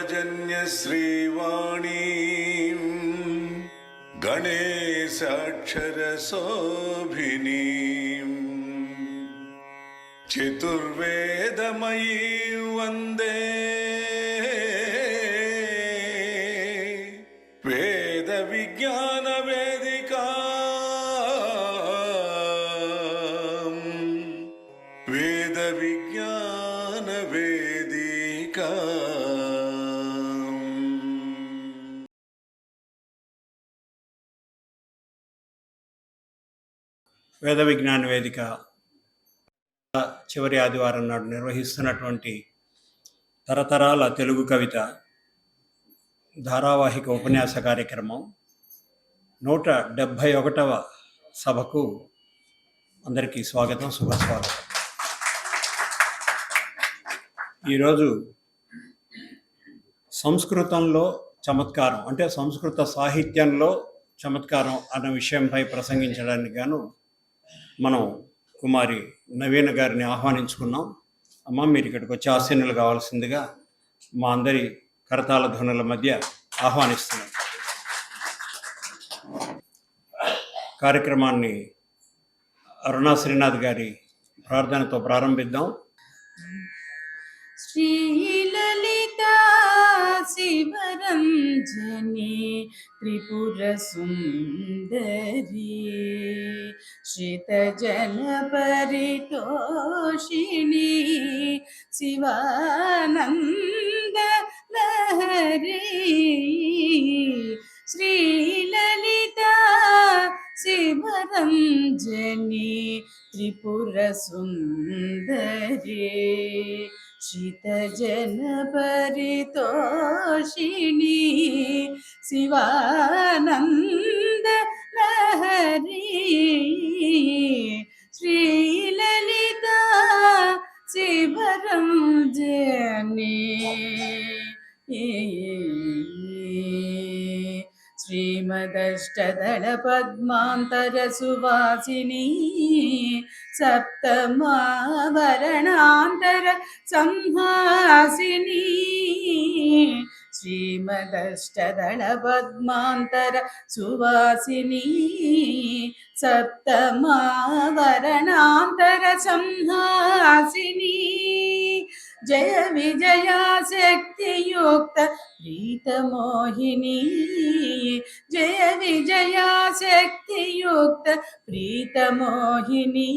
पापजन्य श्रीवाणीं गणेशाक्षरशोभिनीं चतुर्वेदमयी वन्दे वेद विज्ञान वेदिका वेद विज्ञान वेदिका వేద విజ్ఞాన వేదిక చివరి ఆదివారం నాడు నిర్వహిస్తున్నటువంటి తరతరాల తెలుగు కవిత ధారావాహిక ఉపన్యాస కార్యక్రమం 171వ సభకు అందరికీ స్వాగతం, శుభస్వాగతం. ఈరోజు సంస్కృతంలో చమత్కారం అంటే సంస్కృత సాహిత్యంలో చమత్కారం అన్న విషయంపై ప్రసంగించడానికి గాను మనం కుమారి నవీన గారిని ఆహ్వానించుకున్నాం. అమ్మ, మీరు ఇక్కడికి వచ్చి ఆసీనులు కావాల్సిందిగా మా అందరి కరతాళ ధ్వనుల మధ్య ఆహ్వానిస్తున్నాం. కార్యక్రమాన్ని అరుణా శ్రీనాథ్ గారి ప్రార్థనతో ప్రారంభిద్దాం. శ్రీలలితా శివరంజని త్రిపుర సుందరి శ్రితజన పరితోషిణి శివానంద లహరి శ్రీలలితా శివరంజని త్రిపుర సుందరి శ్రితజన పరితోషిణి శివానంద లహరి శ్రీలలితా శివరంజని శ్రీమదష్టదళ పద్మాంతర సువాసిని సప్తమావరణాంతర సంహాసిని శ్రీమదష్టదళ పద్మాంతర సువాసిని సప్తమావరణాంతర సంహాసిని జయ విజయా శక్తియుక్త ప్రీతమోహిని జయ విజయా శక్తియుక్త ప్రీతమోహిని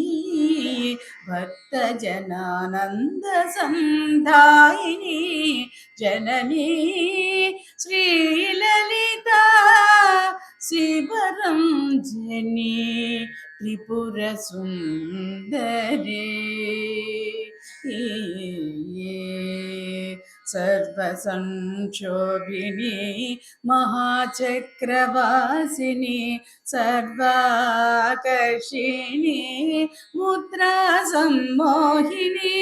భక్త జనానంద సంధాయిని జననీ శ్రీలలితా శివరంజని త్రిపుర సుందరి సర్వసంక్షోభిని మహాచక్రవాసిని సర్వాకర్షిణి ముద్రా సమ్మోహిని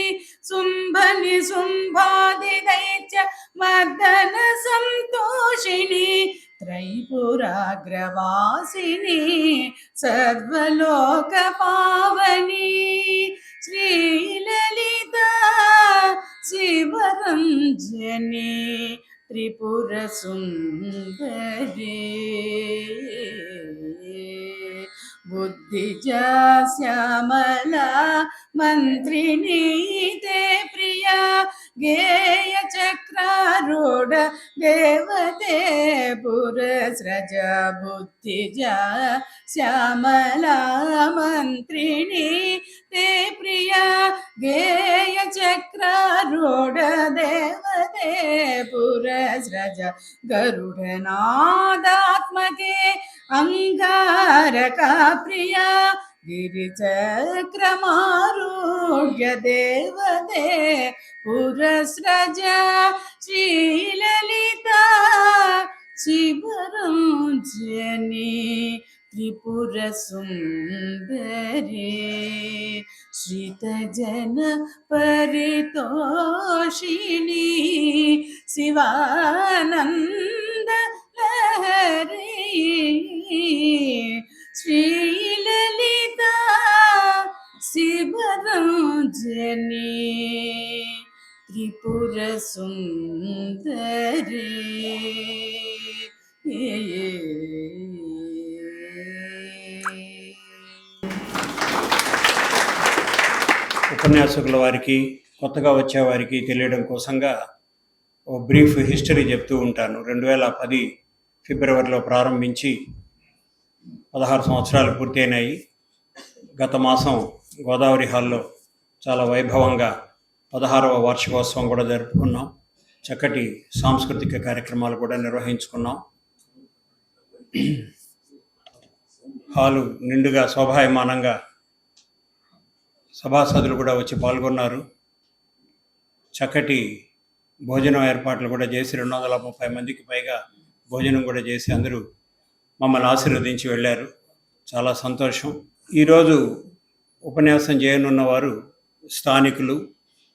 శుంభని శుంభాది దైత్య మర్దన సంతోషిని త్రైపురాగ్రవాసిని సర్వలోక పావని శ్రీలలితా శివరంజని త్రిపుర సుందరి బుద్ధిజా శ్యామలా మంత్రిణీ తే ప్రియా గేయ చక్రారూఢ దేవతే పురస్రజ బుద్ధిజా శ్యామలా మంత్రిణీ తే ప్రియా గేయ చక్రారూఢ దేవతే పురస్రజ గరుడనాదాత్మకే అంగారకా ప్రియా గిరిచక్రమారూఢ్య దేవతే పురస్రజ శ్రీలలితా శివరంజని త్రిపుర సుందరి శ్రితజన పరితోషిణి శివానంద లహరి శ్రీలలితా శివరంజని త్రిపుర సుందరి ఉపన్యాసకుల వారికి, కొత్తగా వచ్చే వారికి తెలియడం కోసంగా ఓ బ్రీఫ్ హిస్టరీ చెప్తూ ఉంటాను. 2010 ఫిబ్రవరిలో ప్రారంభించి 16 సంవత్సరాలు పూర్తయినాయి. గత మాసం గోదావరి హాల్లో చాలా వైభవంగా 16వ వార్షికోత్సవం కూడా జరుపుకున్నాం. చక్కటి సాంస్కృతిక కార్యక్రమాలు కూడా నిర్వహించుకున్నాం. హాలు నిండుగా శోభాయమానంగా సభాసదులు కూడా వచ్చి పాల్గొన్నారు. చక్కటి భోజనం ఏర్పాట్లు కూడా చేసి 230 మందికి పైగా భోజనం కూడా చేసి అందరూ మమ్మల్ని ఆశీర్వదించి వెళ్ళారు. చాలా సంతోషం. ఈరోజు ఉపన్యాసం చేయనున్న వారు స్థానికులు,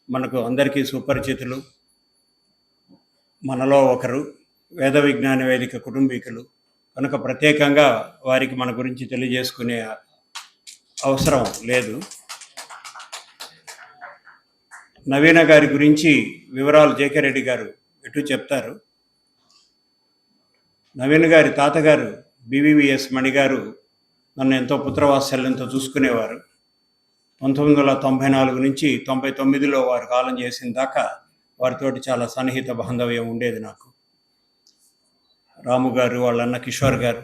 మనకు అందరికీ సుపరిచితులు, మనలో ఒకరు, వేద విజ్ఞాన వేదిక కుటుంబీకులు కనుక ప్రత్యేకంగా వారికి మన గురించి తెలియజేసుకునే అవసరం లేదు. నవీన గారి గురించి వివరాలు జేకే రెడ్డి గారు ఎటు చెప్తారు. నవీన గారి తాతగారు బివివిఎస్ మణి గారు నన్ను ఎంతో పుత్రవాత్సల్యంతో చూసుకునేవారు. 1994 నుంచి 99లో వారు కాలం చేసిన దాకా వారితోటి చాలా సన్నిహిత బాంధవ్యం ఉండేది నాకు. రాము గారు, వాళ్ళ అన్న కిషోర్ గారు,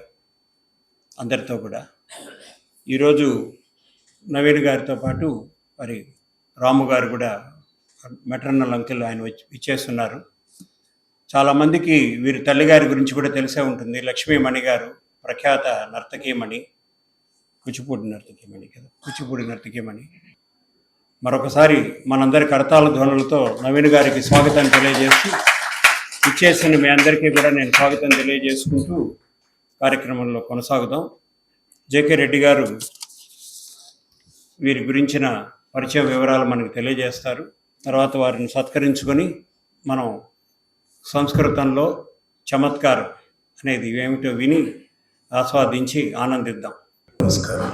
అందరితో కూడా. ఈరోజు నవీన్ గారితో పాటు మరి రాము గారు కూడా మెటర్నల్ అంకిల్ ఆయన ఇచ్చేస్తున్నారు. చాలామందికి వీరి తల్లిగారి గురించి కూడా తెలిసే ఉంటుంది. లక్ష్మీమణి గారు ప్రఖ్యాత నర్తకీమణి, కూచిపూడి నర్తకీమణి. మరొకసారి మనందరి కరతాళ ధ్వనులతో నవీన్ గారికి స్వాగతం తెలియజేస్తూ, ఇచ్చేసిన మీ అందరికీ కూడా నేను స్వాగతం తెలియజేసుకుంటూ కార్యక్రమంలో కొనసాగుదాం. జేకే రెడ్డి గారు వీరి గురించిన పరిచయ వివరాలు మనకు తెలియజేస్తారు. తర్వాత వారిని సత్కరించుకొని మనం సంస్కృతంలో చమత్కారం అనేది ఏమిటో విని ఆస్వాదించి ఆనందిద్దాం. నమస్కారం.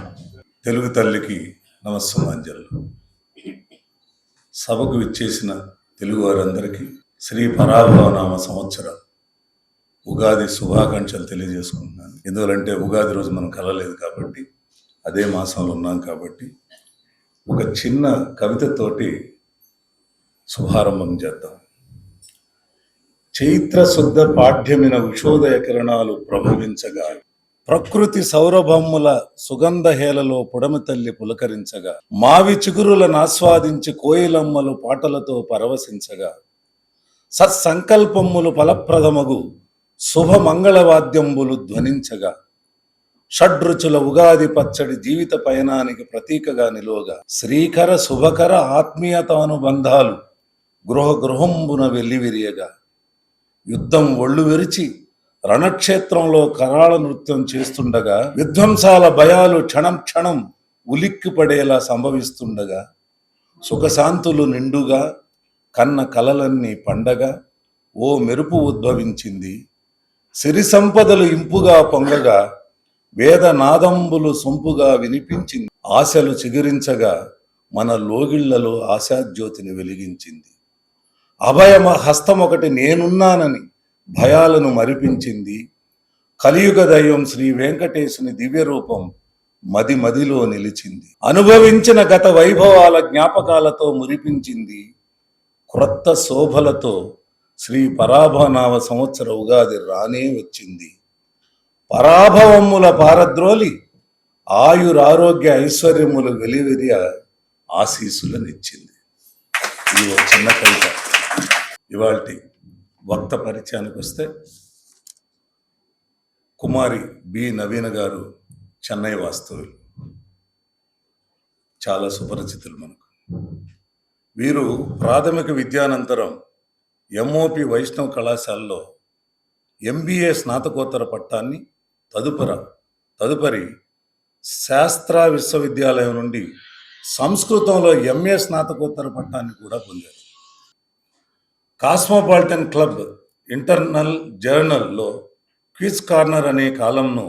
తెలుగు తల్లికి నమస్సుమాంజలు. సభకు విచ్చేసిన తెలుగు వారందరికీ శ్రీ పరాభవనామ సంవత్సర ఉగాది శుభాకాంక్షలు తెలియజేసుకుంటున్నాను. ఎందుకంటే ఉగాది రోజు మనం కలలేదు కాబట్టి, అదే మాసంలో ఉన్నాం కాబట్టి ఒక చిన్న కవితతోటి శుభారంభం చేద్దాం. చైత్ర శుద్ధ పాఠ్యమిన ఉషోదయ కిరణాలు ప్రభవించగా, ప్రకృతి సౌరభమ్ముల సుగంధ హేలలో పుడమి తల్లి పులకరించగా, మావి చిగురులను ఆస్వాదించి కోయిలమ్మలు పాటలతో పరవశించగా, సత్సంకల్పములు ఫలప్రదమగు శుభ మంగళవాద్యంబులు ధ్వనించగా, షడ్రుచుల ఉగాది పచ్చడి జీవిత పయనానికి ప్రతీకగా నిలువగా, శ్రీకర శుభకర ఆత్మీయతానుబంధాలు గృహంబున వెల్లివిరియగా, యుద్ధం ఒళ్ళు విరిచి రణక్షేత్రంలో కరాళ నృత్యం చేస్తుండగా, విధ్వంసాల భయాలు క్షణం క్షణం ఉలిక్కిపడేలా సంభవిస్తుండగా, సుఖశాంతులు నిండుగా కన్న కలలన్నీ పండగ ఓ మెరుపు ఉద్భవించింది. సిరి సంపదలు ఇంపుగా పొంగగా, వేదనాదంబులు సొంపుగా వినిపించింది. ఆశలు చిగురించగా మన లోగిళ్లలో ఆశాజ్యోతిని వెలిగించింది. అభయమ హస్తం ఒకటి నేనున్నానని భయాలను మరిపించింది. కలియుగ దైవం శ్రీ వెంకటేశుని దివ్య రూపం మదిలో నిలిచింది. అనుభవించిన గత వైభవాల జ్ఞాపకాలతో మురిపించింది. క్రొత్త శోభలతో శ్రీ పరాభవనామ సంవత్సర ఉగాది రానే వచ్చింది. పరాభవముల పారద్రోలి ఆయురారోగ్య ఐశ్వర్యములు వెలివెరియ ఆశీస్సులనిచ్చింది. ఇది ఒక చిన్న కవిత. ఇవాల్టి వక్త పరిచయానికి వస్తే, కుమారి బి నవీన గారు చెన్నై వాస్తవ్యులు, చాలా సుపరిచితులు మనకు. వీరు ప్రాథమిక విద్యానంతరం ఎంఓపి వైష్ణవ్ కళాశాలలో ఎంబీఏ స్నాతకోత్తర పట్టాన్ని, తదుపరి శాస్త్ర విశ్వవిద్యాలయం నుండి సంస్కృతంలో ఎంఏ స్నాతకోత్తర పట్టాన్ని కూడా పొందారు. కాస్మోపాలిటన్ క్లబ్ ఇంటర్నల్ జర్నల్లో క్విజ్ కార్నర్ అనే కాలంను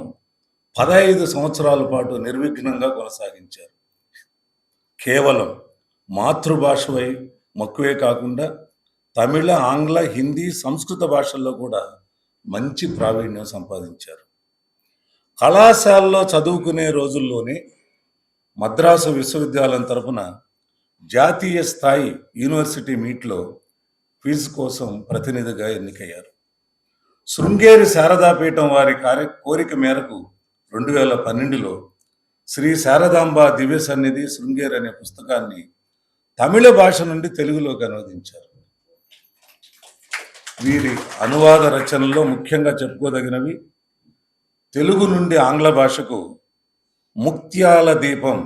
15 సంవత్సరాల పాటు నిర్విఘ్నంగా తమిళ, ఆంగ్ల, హిందీ, సంస్కృత భాషల్లో కూడా మంచి ప్రావీణ్యం సంపాదించారు. కళాశాలలో చదువుకునే రోజుల్లోనే మద్రాసు విశ్వవిద్యాలయం తరపున జాతీయ స్థాయి యూనివర్సిటీ మీట్లో క్విజ్ కోసం ప్రతినిధిగా ఎన్నికయ్యారు. శృంగేరి శారదాపీఠం వారి కోరిక మేరకు 2012లో శ్రీ శారదాంబ దివ్య సన్నిధి శృంగేరి అనే పుస్తకాన్ని తమిళ భాష నుండి తెలుగులోకి అనువదించారు. వీరి అనువాద రచనల్లో ముఖ్యంగా చెప్పుకోదగినవి తెలుగు నుండి ఆంగ్ల భాషకు ముక్త్యాల దీపం,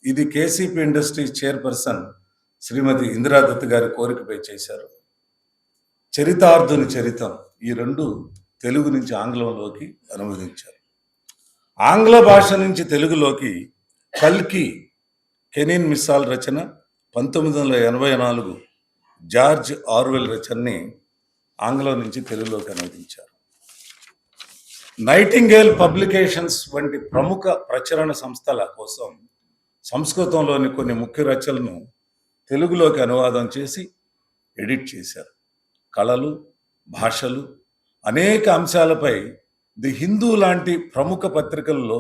ఇది కేసీపీ ఇండస్ట్రీస్ చైర్పర్సన్ శ్రీమతి ఇందిరాదత్ గారి కోరికపై చేశారు. చరితార్థుని చరితం, ఈ రెండు తెలుగు నుంచి ఆంగ్లంలోకి అనువదించారు. ఆంగ్ల భాష నుంచి తెలుగులోకి కల్కి, కెనిన్ మిస్సాల్ రచన 1984 జార్జ్ ఆర్వెల్ రచనని ఆంగ్లం నుంచి తెలుగులోకి అనువదించారు. నైటింగేల్ పబ్లికేషన్స్ వంటి ప్రముఖ ప్రచురణ సంస్థల కోసం సంస్కృతంలోని కొన్ని ముఖ్య రచనలను తెలుగులోకి అనువాదం చేసి ఎడిట్ చేశారు. కళలు, భాషలు, అనేక అంశాలపై ది హిందూ లాంటి ప్రముఖ పత్రికల్లో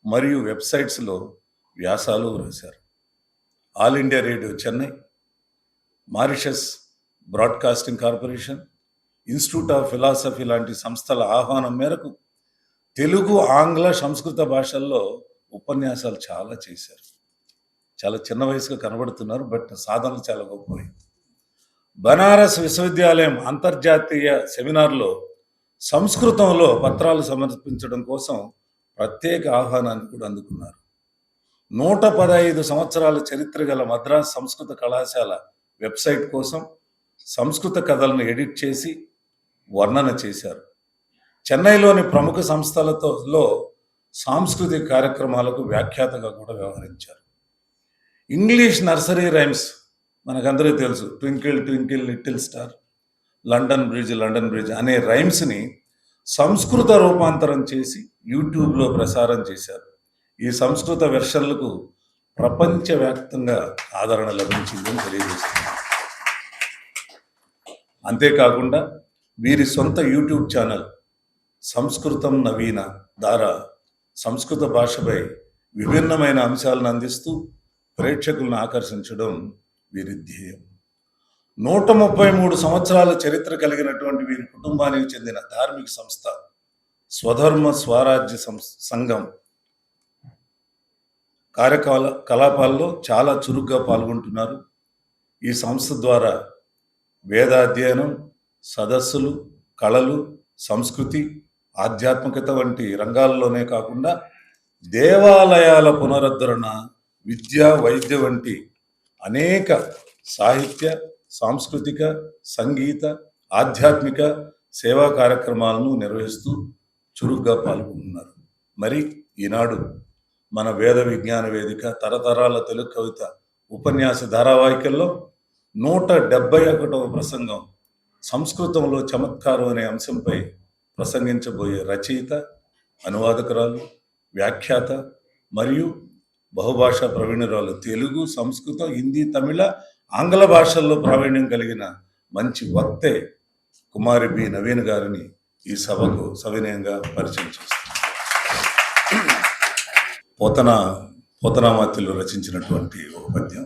మరియు వెబ్సైట్స్లో వ్యాసాలు రాశారు. All India radio Chennai, Mauritius broadcasting corporation, institute of philosophy లాంటి సంస్థల ఆహ్వానం మేరకు తెలుగు, ఆంగ్ల, సంస్కృత భాషల్లో ఉపన్యాసాలు చాలా చేశారు. చాలా చిన్న వయసుగా కనబడుతున్నారు, బట్ సాధనలు చాలా గొప్పవి. బనారస్ విశ్వవిద్యాలయం అంతర్జాతీయ సెమినార్లో సంస్కృతంలో పత్రాలు సమర్పించడం కోసం ప్రత్యేక ఆహ్వానాన్ని కూడా అందుకున్నారు. 115 సంవత్సరాల చరిత్ర గల మద్రాస్ సంస్కృత కళాశాల వెబ్సైట్ కోసం సంస్కృత కథలను ఎడిట్ చేసి వర్ణన చేశారు. చెన్నైలోని ప్రముఖ సంస్థలతో సాంస్కృతిక కార్యక్రమాలకు వ్యాఖ్యాతగా కూడా వ్యవహరించారు. ఇంగ్లీష్ నర్సరీ రైమ్స్ మనకందరికీ తెలుసు, twinkle twinkle little star, London bridge అనే రైమ్స్ని సంస్కృత రూపాంతరం చేసి యూట్యూబ్లో ప్రసారం చేశారు. ఈ సంస్కృత వెర్షన్లకు ప్రపంచవ్యాప్తంగా ఆదరణ లభించిందని తెలియజేస్తున్నారు. అంతేకాకుండా వీరి సొంత యూట్యూబ్ ఛానల్ సంస్కృతం నవీన ద్వారా సంస్కృత భాషపై విభిన్నమైన అంశాలను అందిస్తూ ప్రేక్షకులను ఆకర్షించడం వీరి ధ్యేయం. 133 సంవత్సరాల చరిత్ర కలిగినటువంటి వీరి కుటుంబానికి చెందిన ధార్మిక సంస్థ స్వధర్మ స్వరాజ్య సంఘం కార్యకలాపాల్లో చాలా చురుగ్గా పాల్గొంటున్నారు. ఈ సంస్థ ద్వారా వేదాధ్యయనం, సదస్సులు, కళలు, సంస్కృతి, ఆధ్యాత్మికత వంటి రంగాల్లోనే కాకుండా దేవాలయాల పునరుద్ధరణ, విద్య, వైద్య వంటి అనేక సాహిత్య, సాంస్కృతిక, సంగీత, ఆధ్యాత్మిక సేవా కార్యక్రమాలను నిర్వహిస్తూ చురుగ్గా పాల్గొంటున్నారు. మరి ఈనాడు మన వేద విజ్ఞాన వేదిక తరతరాల తెలుగు కవిత ఉపన్యాస ధారావాహికల్లో 171వ ప్రసంగం సంస్కృతంలో చమత్కారం అనే అంశంపై ప్రసంగించబోయే రచయిత, అనువాదకురాలు, వ్యాఖ్యాత మరియు బహుభాషా ప్రవీణురాలు, తెలుగు, సంస్కృతం, హిందీ, తమిళ, ఆంగ్ల భాషల్లో ప్రావీణ్యం కలిగిన మంచి వక్తే కుమారి బి నవీన్ గారిని ఈ సభకు సవినయంగా పరిచయం చేస్తారు. పోతనామాత్యులు రచించినటువంటి ఒక పద్యం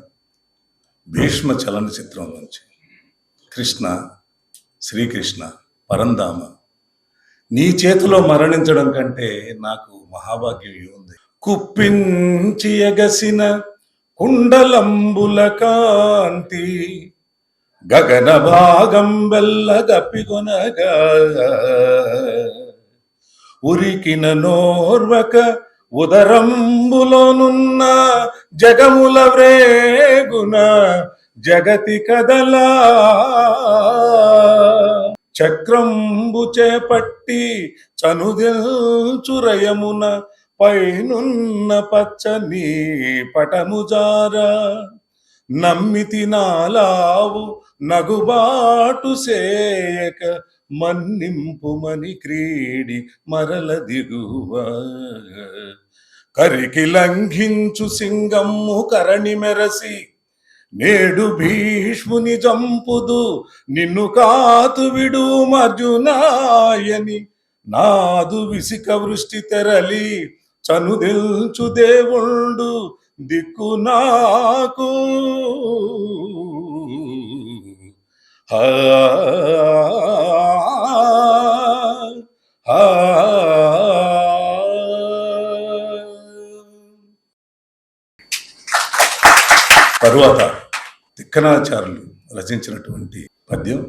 భీష్మ చలనచిత్రం నుంచి. కృష్ణ, శ్రీకృష్ణ పరంధామ, నీ చేతిలో మరణించడం కంటే నాకు మహాభాగ్యం ఏముంది. కుప్పించి ఎగసిన కుండలంబుల కాంతి గగన భాగం వెళ్ళగప్పికొనగా ఉరికిన నోర్వక ఉదరంబులోనున్న జగముల వ్రేగున జగతి కదలా చక్రంబు చేపట్టి చనుదిల్చురయమున పైనున్న పచ్చని పటముజారా నమ్మితి నాలావు నగుబాటు సేయక మన్నింపుమని క్రీడి మరల దిగువ కరికి లంఘించు సింగమ్ము కరణి మెరసి నేడు భీష్ముని చంపుదు నిన్ను కాతు విడు మర్జునాయని నాదు విసిక వృష్టి తెరలి చనుదిల్చు దేవుండు దిక్కు నాకు ఆ ఆ తరువాత తిక్కనాచారులు రచించినటువంటి పద్యం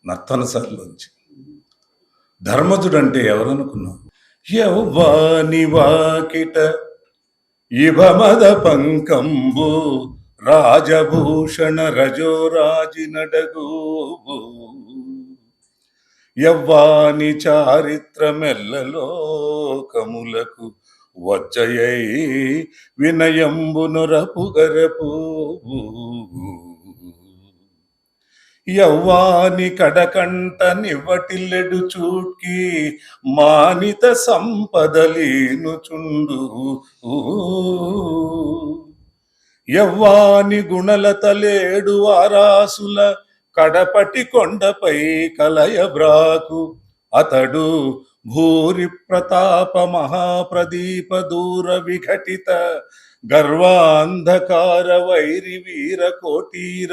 నర్తనసారిలోంచి. ధర్మజుడంటే ఎవరనుకున్నావు? యవ్వాని వాకిట ఇభమద పంకంబు రాజభూషణ రజోరాజి నడగు యవ్వాని చారిత్రమెల్లలోకములకు వచ్చయై వినయంబునురపు గరపు యవ్వాని కడకంట నివ్వటిల్లెడు చూడ్కి మానిత సంపదలీనుచుండు యవ్వాని గుణలతలేడు వారాసుల కడపటి కొండపై కలయబ్రాకు అతడు భూరి ప్రతాప మహాప్రదీప దూర విఘటిత గర్వాంధకార వైరి వీర కోటీర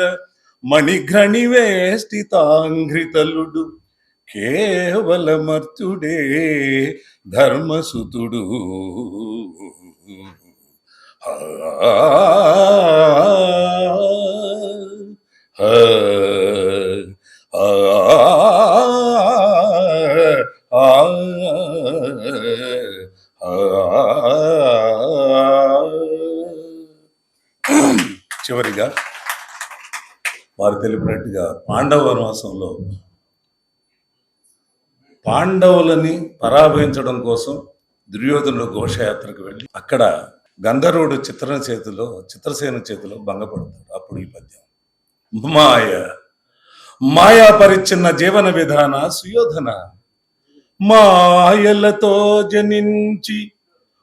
మణిఘ్రణి వేష్టితాంఘ్రితలుడు కేవలమర్త్యుడే ధర్మసుతుడు చివరిగా వారు తెలిపినట్టుగా పాండవ వనవాసంలో పాండవులని పరాభవించడం కోసం దుర్యోధనుడు ఘోషయాత్రకు వెళ్ళి అక్కడ గంధర్వుడు చిత్రసేన చేతిలో భంగపడతాడు. అప్పుడు ఈ పద్యం. మాయా పరిచ్ఛిన్న జీవన విధాన సుయోధన మాయలతో జనించి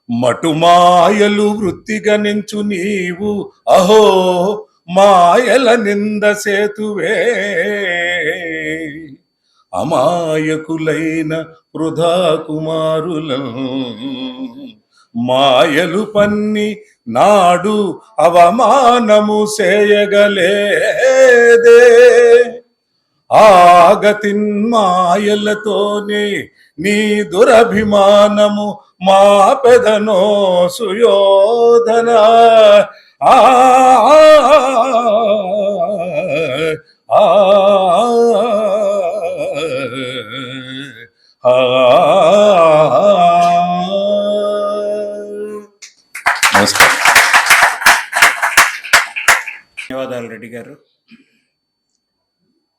మటుమాయలు వృత్తిగా నించు నీవు అహో మాయల నింద సేతువే అమాయకులైన వృధా కుమారులను మాయలు పన్ని నాడు అవమానము చేయగలేదే ఆగతిన్ మాయలతోనే నీ దురభిమానము మా పెదనో సుయోధన ఆ నమస్కారం. ధన్యవాదాలు రెడ్డి గారు.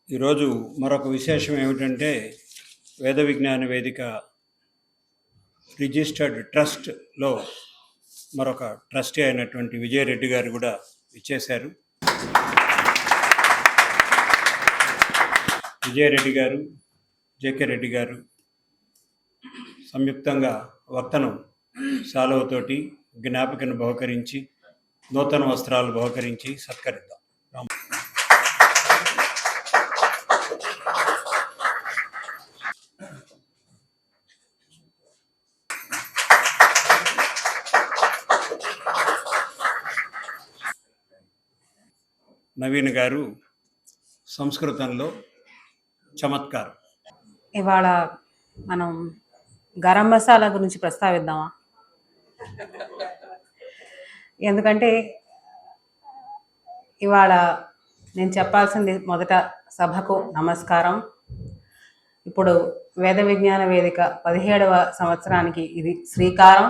ఈరోజు మరొక విశేషం ఏమిటంటే వేద విజ్ఞాన వేదిక రిజిస్టర్డ్ ట్రస్ట్లో మరొక ట్రస్టీ అయినటువంటి విజయరెడ్డి గారు కూడా ఇచ్చేశారు. విజయరెడ్డి గారు, జేకే రెడ్డి గారు సంయుక్తంగా వక్తను శాలువతోటి జ్ఞాపికను బహుకరించి నూతన వస్త్రాలు బహుకరించి సత్కరిద్దాం. నవీన్ గారు సంస్కృతంలో చమత్కారం. ఇవాళ మనం గరం మసాలా గురించి ప్రస్తావిద్దామా? ఎందుకంటే ఇవాళ నేను చెప్పాల్సింది మొదట సభకు నమస్కారం. ఇప్పుడు వేద విజ్ఞాన వేదిక 17వ సంవత్సరానికి ఇది శ్రీకారం.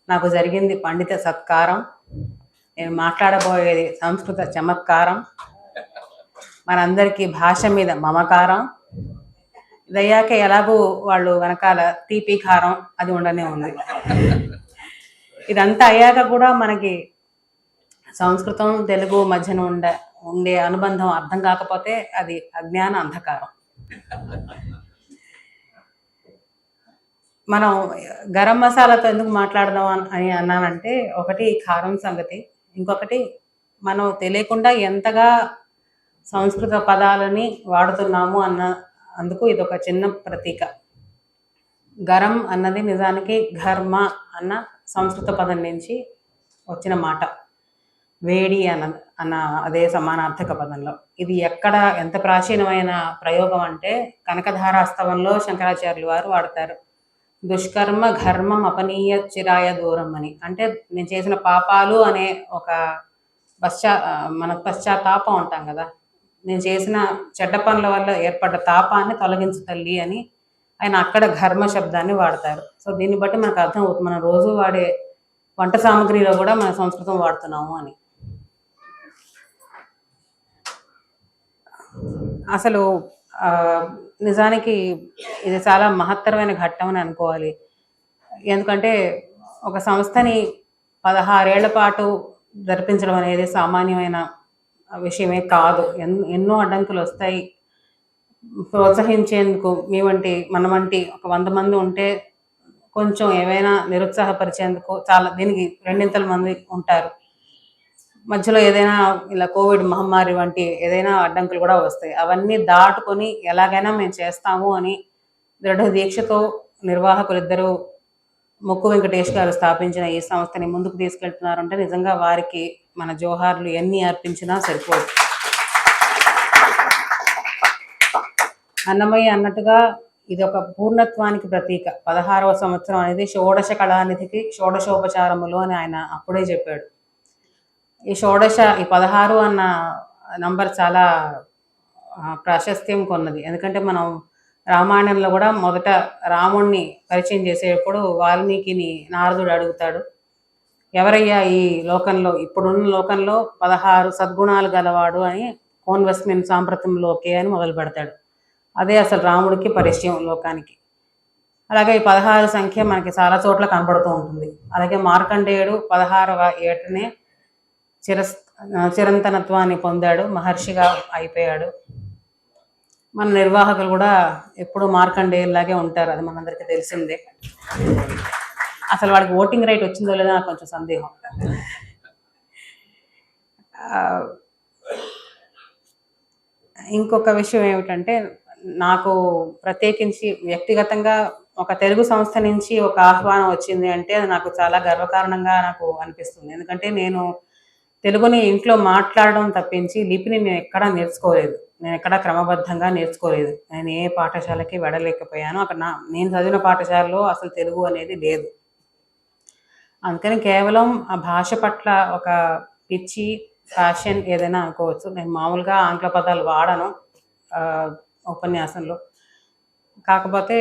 నాకు జరిగింది పండిత సత్కారం. నేను మాట్లాడబోయేది సంస్కృత చమత్కారం. మనందరికీ భాష మీద మమకారం. ఇదయ్యాక ఎలాగూ వాళ్ళు వెనకాల తీపి కారం అది ఉండనే ఉంది. ఇదంతా అయ్యాక కూడా మనకి సంస్కృతం తెలుగు మధ్యన ఉండే అనుబంధం అర్థం కాకపోతే అది అజ్ఞాన అంధకారం. మనం గరం మసాలాతో ఎందుకు మాట్లాడదాం అని అన్నానంటే, ఒకటి కారం సంగతి, ఇంకొకటి మనం తెలియకుండా ఎంతగా సంస్కృత పదాలని వాడుతున్నాము అందుకు ఇది ఒక చిన్న ప్రతీక. గరం అన్నది నిజానికి ఘర్మ అన్న సంస్కృత పదం నుంచి వచ్చిన మాట. వేడి అన్న అదే సమానార్థక పదంలో. ఇది ఎక్కడ ఎంత ప్రాచీనమైన ప్రయోగం అంటే కనకధారాస్తవంలో శంకరాచార్యులు వారు వాడతారు. దుష్కర్మ ఘర్మం అపనీయ చిరాయ దూరం అని. అంటే నేను చేసిన పాపాలు అనే ఒక మన పశ్చాత్తాపం ఉంటాం కదా, నేను చేసిన చెడ్డ పనుల వల్ల ఏర్పడ్డ తాపాన్ని తొలగించు తల్లి అని ఆయన అక్కడ ఘర్మ శబ్దాన్ని వాడతారు. సో దీన్ని బట్టి మనకు అర్థం అవుతుంది మనం రోజు వాడే వంట సామాగ్రిలో కూడా మన సంస్కృతం వాడుతున్నాము అని. అసలు నిజానికి ఇది చాలా మహత్తరమైన ఘట్టం అని అనుకోవాలి. ఎందుకంటే ఒక సంస్థని 16 ఏళ్ల పాటు జరిపించడం అనేది సామాన్యమైన విషయమే కాదు. ఎన్నో అడ్డంకులు వస్తాయి. ప్రోత్సహించేందుకు మన వంటి ఒక 100 మంది ఉంటే కొంచెం ఏవైనా నిరుత్సాహపరిచేందుకు చాలా దీనికి 2 మంది ఉంటారు. మధ్యలో ఏదైనా ఇలా కోవిడ్ మహమ్మారి వంటి ఏదైనా అడ్డంకులు కూడా వస్తాయి. అవన్నీ దాటుకొని ఎలాగైనా మేము చేస్తాము అని దృఢ దీక్షతో నిర్వాహకులిద్దరూ మొక్కు వెంకటేష్ గారు స్థాపించిన ఈ సంస్థని ముందుకు తీసుకెళ్తున్నారంటే నిజంగా వారికి మన జోహార్లు ఎన్ని అర్పించినా సరిపోదు. అన్నమయ్య అన్నట్టుగా ఇది ఒక పూర్ణత్వానికి ప్రతీక. 16వ సంవత్సరం అనేది షోడశ కళానిధికి షోడశోపచారములు అని ఆయన అప్పుడే చెప్పాడు. ఈ 16 అన్న నంబర్ చాలా ప్రాశస్త్యం కొన్నది. ఎందుకంటే మనం రామాయణంలో కూడా మొదట రాముణ్ణి పరిచయం చేసేటప్పుడు వాల్మీకిని నారదుడు అడుగుతాడు, ఎవరయ్యా ఈ లోకంలో ఇప్పుడున్న లోకంలో 16 సద్గుణాలు గలవాడు అని కోన్వస్మిన్ సాంప్రతంలోకే అని మొదలు పెడతాడు. అదే అసలు రాముడికి పరిచయం లోకానికి. అలాగే ఈ 16 సంఖ్య మనకి చాలా చోట్ల కనబడుతూ ఉంటుంది. అలాగే మార్కండేయుడు 16వ ఏటనే చిరంతనత్వాన్ని పొందాడు, మహర్షిగా అయిపోయాడు. మన నిర్వాహకులు కూడా ఎప్పుడు మార్కండేయులాగే ఉంటారు, అది మనందరికీ తెలిసిందే. అసలు వాడికి ఓటింగ్ రైట్ వచ్చిందో లేదో నాకు కొంచెం సందేహం. ఇంకొక విషయం ఏమిటంటే నాకు ప్రత్యేకించి వ్యక్తిగతంగా ఒక తెలుగు సంస్థ నుంచి ఒక ఆహ్వానం వచ్చింది అంటే అది నాకు చాలా గర్వకారణంగా నాకు అనిపిస్తుంది. ఎందుకంటే నేను తెలుగుని ఇంట్లో మాట్లాడడం తప్పించి లిపిని నేను ఎక్కడా నేర్చుకోలేదు, నేను ఎక్కడా క్రమబద్ధంగా నేర్చుకోలేదు. నేను ఏ పాఠశాలకి వెళ్ళలేకపోయాను. అక్కడ నేను చదివిన పాఠశాలలో అసలు తెలుగు అనేది లేదు. అందుకని కేవలం ఆ భాష పట్ల ఒక పిచ్చి ఫ్యాషన్ ఏదైనా అనుకోవచ్చు. నేను మామూలుగా ఆంగ్ల పదాలు వాడను ఉపన్యాసంలో, కాకపోతే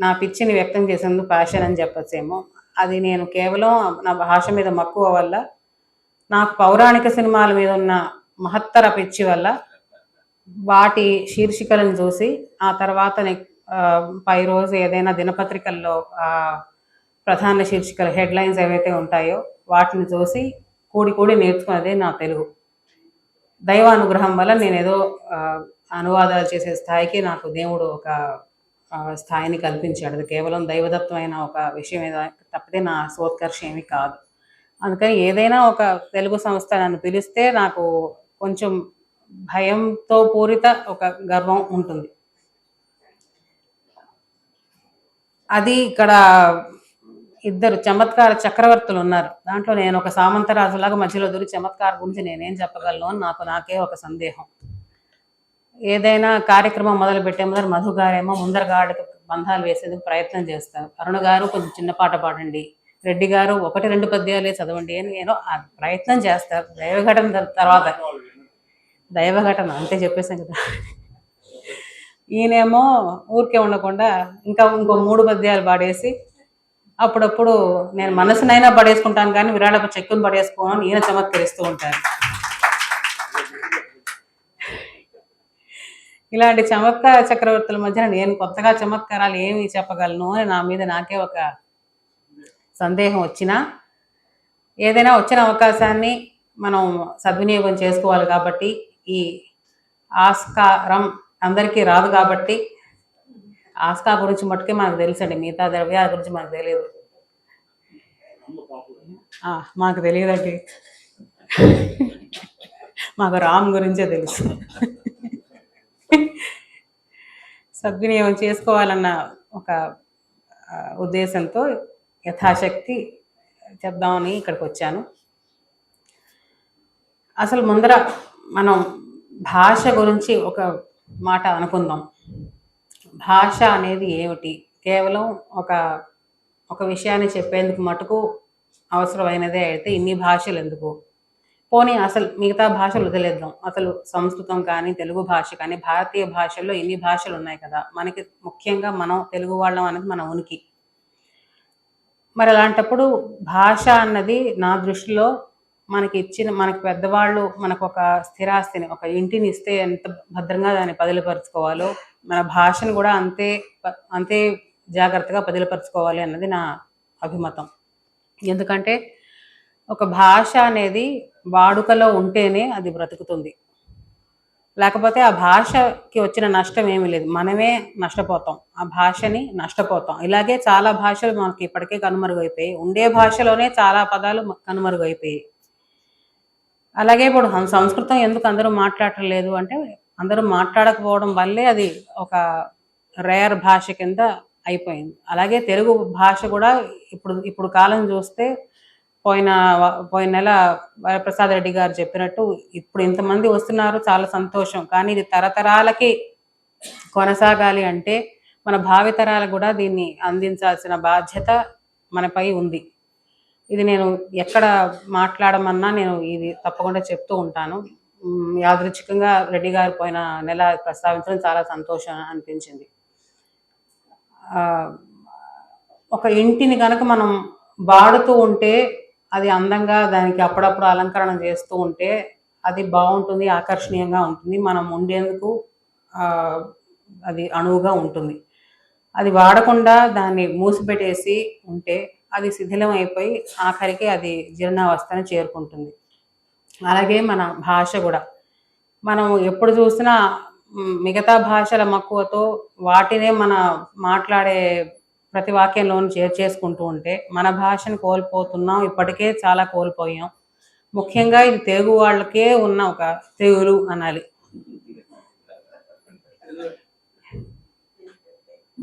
నా పిచ్చిని వ్యక్తం చేసేందుకు ఫ్యాషన్ అని చెప్పచ్చేమో. అది నేను కేవలం నా భాష మీద మక్కువ వల్ల, నాకు పౌరాణిక సినిమాల మీద ఉన్న మహత్తర పిచ్చి వల్ల వాటి శీర్షికలను చూసి ఆ తర్వాత పై రోజు ఏదైనా దినపత్రికల్లో ప్రధాన శీర్షికల హెడ్లైన్స్ ఏవైతే ఉంటాయో వాటిని చూసి కూడి నేర్చుకున్నదే నా తెలుగు. దైవానుగ్రహం వల్ల నేనేదో అనువాదాలు చేసే స్థాయికి నాకు దేవుడు ఒక స్థాయిని కల్పించాడు. అది కేవలం దైవదత్తమైన ఒక విషయం తప్పితే నా సోత్కర్ష ఏమీ కాదు. అందుకని ఏదైనా ఒక తెలుగు సంస్థ నన్ను పిలిస్తే నాకు కొంచెం భయంతో పూరిత ఒక గర్వం ఉంటుంది. అది ఇక్కడ ఇద్దరు చమత్కార చక్రవర్తులు ఉన్నారు. దాంట్లో నేను ఒక సామంతరాజులాగా మధ్యలో దూరి చమత్కారం గురించి నేనేం చెప్పగలను అని నాకే ఒక సందేహం. ఏదైనా కార్యక్రమం మొదలు పెట్టే ముందర మధు గారేమో ముందరగాడికి బంధాలు వేసేందుకు ప్రయత్నం చేస్తారు. అరుణ గారు కొంచెం చిన్న పాట పాడండి, రెడ్డి గారు 1-2 పద్యాలే చదవండి అని నేను ప్రయత్నం చేస్తారు. దైవఘటన తర్వాత దైవఘటన అంటే చెప్పేసాం కదా. ఈయనేమో ఊరికే ఉండకుండా ఇంకో 3 పద్యాలు పాడేసి అప్పుడప్పుడు నేను మనసునైనా పడేసుకుంటాను కానీ విరాళపు చెక్కును పడేసుకోను ఈయన చమత్కరిస్తూ ఉంటారు. ఇలాంటి చమత్కార చక్రవర్తుల మధ్యన నేను కొత్తగా చమత్కారాలు ఏమి చెప్పగలను అని నా మీద నాకే ఒక సందేహం వచ్చినా, ఏదైనా వచ్చిన అవకాశాన్ని మనం సద్వినియోగం చేసుకోవాలి. కాబట్టి ఈ ఆస్కారం అందరికీ రాదు కాబట్టి ఆస్కా గురించి మట్టుకే మనకు తెలుసండి, మిగతా ద్రవ్యాల గురించి మనకు తెలియదు. మాకు తెలియదండి. మాకు రామ్ గురించే తెలుసు. సద్వినియోగం చేసుకోవాలన్న ఒక ఉద్దేశంతో యథాశక్తి చెప్దామని ఇక్కడికి వచ్చాను. అసలు ముందర మనం భాష గురించి ఒక మాట అనుకుందాం. భాష అనేది ఏమిటి? కేవలం ఒక విషయాన్ని చెప్పేందుకు మటుకు అవసరమైనదే అయితే ఇన్ని భాషలు ఎందుకు? పోనీ అసలు మిగతా భాషలు వదిలేద్దాం. అసలు సంస్కృతం కానీ తెలుగు భాష కానీ భారతీయ భాషల్లో ఇన్ని భాషలు ఉన్నాయి కదా, మనకి ముఖ్యంగా మనం తెలుగు వాళ్ళం అనేది మన ఉనికి. మరి అలాంటప్పుడు భాష అన్నది నా దృష్టిలో మనకి పెద్దవాళ్ళు మనకు ఒక స్థిరాస్తిని, ఒక ఇంటిని ఇస్తే ఎంత భద్రంగా దాన్ని పదిలపరుచుకోవాలో మన భాషను కూడా అంతే జాగ్రత్తగా పదిలపరుచుకోవాలి అన్నది నా అభిమతం. ఎందుకంటే ఒక భాష అనేది వాడుకలో ఉంటేనే అది బ్రతుకుతుంది. లేకపోతే ఆ భాషకి వచ్చిన నష్టం ఏమీ లేదు, మనమే నష్టపోతాం, ఆ భాషని నష్టపోతాం. ఇలాగే చాలా భాషలు మనకి ఇప్పటికే కనుమరుగైపోయాయి. ఉండే భాషలోనే చాలా పదాలు కనుమరుగైపోయాయి. అలాగే ఇప్పుడు సంస్కృతం ఎందుకు అందరూ మాట్లాడటం లేదు అంటే, అందరూ మాట్లాడకపోవడం వల్లే అది ఒక రేర్ భాష కింద అయిపోయింది. అలాగే తెలుగు భాష కూడా ఇప్పుడు కాలం చూస్తే పోయిన నెల వరప్రసాద్ రెడ్డి గారు చెప్పినట్టు ఇప్పుడు ఇంతమంది వస్తున్నారు, చాలా సంతోషం. కానీ ఇది తరతరాలకి కొనసాగాలి అంటే మన భావితరాలకు కూడా దీన్ని అందించాల్సిన బాధ్యత మనపై ఉంది. ఇది నేను ఎక్కడ మాట్లాడమన్నా నేను ఇది తప్పకుండా చెప్తూ ఉంటాను. యాదృచ్ఛికంగా రెడ్డి గారు పోయిన నెల ప్రస్తావించడం చాలా సంతోషం అనిపించింది. ఒక ఇంటిని కనుక మనం వాడుతూ ఉంటే, అది అందంగా దానికి అప్పుడప్పుడు అలంకరణ చేస్తూ ఉంటే అది బాగుంటుంది, ఆకర్షణీయంగా ఉంటుంది, మనం ఉండేందుకు అది అణువుగా ఉంటుంది. అది వాడకుండా దాన్ని మూసిపెట్టేసి ఉంటే అది శిథిలం అయిపోయి ఆఖరికి అది జీర్ణావస్థను చేరుకుంటుంది. అలాగే మన భాష కూడా మనం ఎప్పుడు చూసినా మిగతా భాషల మక్కువతో వాటినే మన మాట్లాడే ప్రతి వాక్యంలోనూ చేసుకుంటూ ఉంటే మన భాషను కోల్పోతున్నాం. ఇప్పటికే చాలా కోల్పోయాం. ముఖ్యంగా ఇది తెలుగు వాళ్ళకే ఉన్న ఒక తెగులు అనాలి.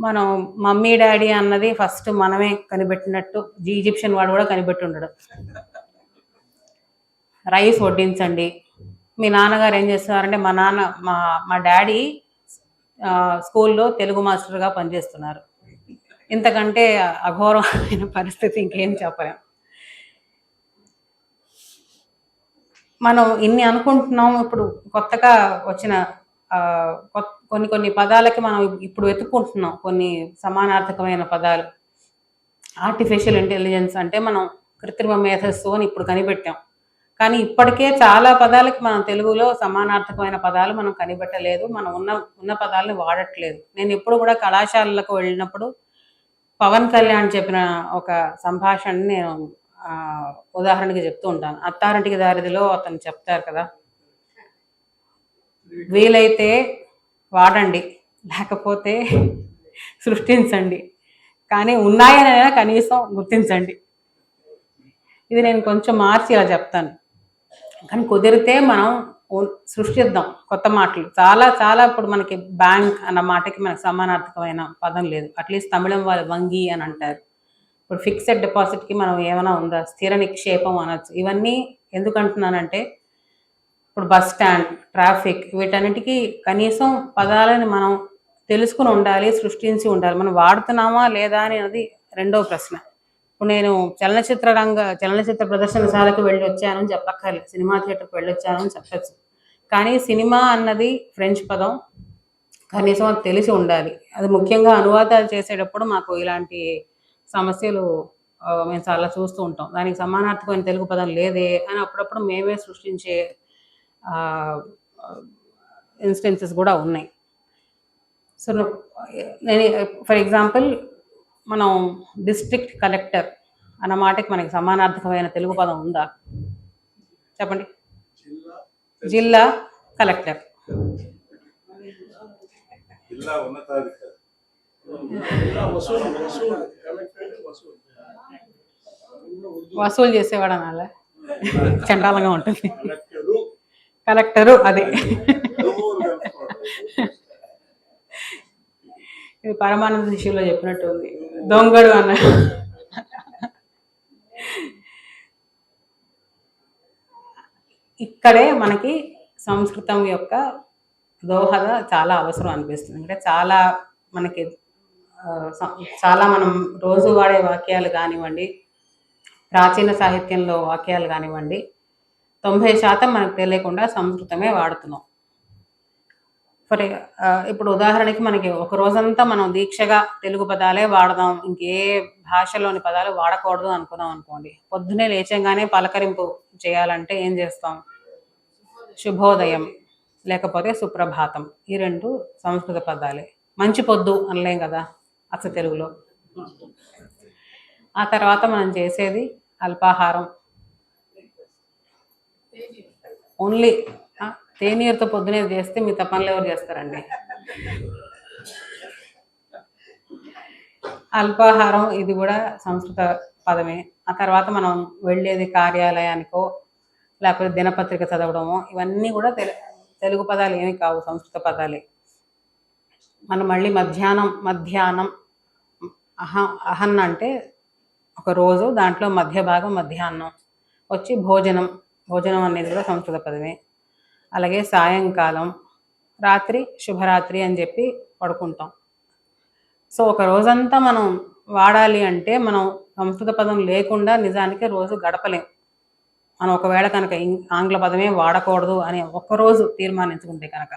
మనం మమ్మీ డాడీ అన్నది ఫస్ట్ మనమే కనిపెట్టినట్టు ఈజిప్షియన్ వాడు కూడా కనిపెట్టి ఉండడు. రైస్ వడ్డించండి. మీ నాన్నగారు ఏం చేస్తున్నారంటే, మా డాడీ స్కూల్లో తెలుగు మాస్టర్గా పనిచేస్తున్నారు. ఇంతకంటే అఘోరమైన పరిస్థితి ఇంకేం చెప్పలేం. మనం ఇన్ని అనుకుంటున్నాం. ఇప్పుడు కొత్తగా వచ్చిన కొన్ని పదాలకి మనం ఇప్పుడు వెతుక్కుంటున్నాం, కొన్ని సమానార్థకమైన పదాలు. ఆర్టిఫిషియల్ ఇంటెలిజెన్స్ అంటే మనం కృత్రిమ మేధస్సు అని ఇప్పుడు కనిపెట్టాం. కానీ ఇప్పటికే చాలా పదాలకి మనం తెలుగులో సమానార్థకమైన పదాలు మనం కనిపెట్టలేదు, మనం ఉన్న పదాలను వాడట్లేదు. నేను ఎప్పుడు కూడా కళాశాలలకు వెళ్ళినప్పుడు పవన్ కళ్యాణ్ చెప్పిన ఒక సంభాషణని నేను ఉదాహరణకి చెప్తూ ఉంటాను. అత్తారింటికి దారిదిలో అతను చెప్తారు కదా, వీలైతే వాడండి, లేకపోతే సృష్టించండి, కానీ ఉన్నాయనైనా కనీసం గుర్తించండి. ఇది నేను కొంచెం మార్చి ఇలా చెప్తాను. కానీ కుదిరితే మనం సృష్టిద్దాం కొత్త మాటలు. చాలా చాలా ఇప్పుడు మనకి బ్యాంక్ అన్న మాటకి మనకు సమానార్థకమైన పదం లేదు. అట్లీస్ట్ తమిళం వాళ్ళు వంగి అని అంటారు. ఇప్పుడు ఫిక్స్డ్ డిపాజిట్కి మనం ఏమైనా ఉందా, స్థిర నిక్షేపం అనొచ్చు. ఇవన్నీ ఎందుకు అంటున్నానంటే, ఇప్పుడు బస్ స్టాండ్, ట్రాఫిక్, వీటన్నిటికీ కనీసం పదాలని మనం తెలుసుకుని ఉండాలి, సృష్టించి ఉండాలి. మనం వాడుతున్నామా లేదా అనేది రెండో ప్రశ్న. ఇప్పుడు నేను చలనచిత్ర ప్రదర్శనశాలకు వెళ్ళి వచ్చానని చెప్పక్కర్లేదు, సినిమా థియేటర్కి వెళ్ళొచ్చానని చెప్పచ్చు. కానీ సినిమా అన్నది ఫ్రెంచ్ పదం, కనీసం అది తెలిసి ఉండాలి. అది ముఖ్యంగా అనువాదాలు చేసేటప్పుడు మాకు ఇలాంటి సమస్యలు మేము చాలా చూస్తూ ఉంటాం. దానికి సమానార్థకమైన తెలుగు పదం లేదే అని అప్పుడప్పుడు మేమే సృష్టించే ఇన్స్టెన్సెస్ కూడా ఉన్నాయి. సో నేను ఫర్ ఎగ్జాంపుల్, మనం డిస్ట్రిక్ట్ కలెక్టర్ అన్న మాటకి మనకి సమానార్థకమైన తెలుగు పదం ఉందా చెప్పండి? జిల్లా కలెక్టర్, వసూలు చేసేవాడు అనాలా? చండాలంగా ఉంటుంది. కలెక్టరు అదే. ఇది పరమానంద శిష్యులో చెప్పినట్టు ఉంది, దొంగడు అన్న. ఇక్కడే మనకి సంస్కృతం యొక్క దోహద చాలా అవసరం అనిపిస్తుంది. అంటే చాలా మనకి చాలా మనం రోజు వాడే వాక్యాలు కానివ్వండి, ప్రాచీన సాహిత్యంలో వాక్యాలు కానివ్వండి, 90% మనకు తెలియకుండా సంస్కృతమే వాడుతున్నాం. ఇప్పుడు ఉదాహరణకి మనకి ఒక రోజంతా మనం దీక్షగా తెలుగు పదాలే వాడదాం, ఇంకే భాషలోని పదాలు వాడకూడదు అనుకున్నాం అనుకోండి, పొద్దునే లేచంగానే పలకరింపు చేయాలంటే ఏం చేస్తాం? శుభోదయం లేకపోతే సుప్రభాతం, ఈ రెండు సంస్కృత పదాలే. మంచి పొద్దు అనలేం కదా అసలు తెలుగులో. ఆ తర్వాత మనం చేసేది అల్పాహారం, ఓన్లీ తేనీరుతో పొద్దునే చేస్తే మిగతా పనులు ఎవరు చేస్తారండి? అల్పాహారం ఇది కూడా సంస్కృత పదమే. ఆ తర్వాత మనం వెళ్ళేది కార్యాలయానికో లేకపోతే దినపత్రిక చదవడమో, ఇవన్నీ కూడా తెలుగు పదాలు ఏమి కావు, సంస్కృత పదాలే. మనం మళ్ళీ మధ్యాహ్నం అహన్ అంటే ఒక రోజు, దాంట్లో మధ్య భాగం మధ్యాహ్నం వచ్చి భోజనం అనేది కూడా సంస్కృత పదమే. అలాగే సాయంకాలం, రాత్రి శుభరాత్రి అని చెప్పి పడుకుంటాం. సో ఒక రోజంతా మనం వాడాలి అంటే మనం సంస్కృత పదం లేకుండా నిజానికి రోజు గడపలేం. మనం ఒకవేళ కనుక ఆంగ్ల పదమే వాడకూడదు అని ఒక్కరోజు తీర్మానించుకుంటే కనుక.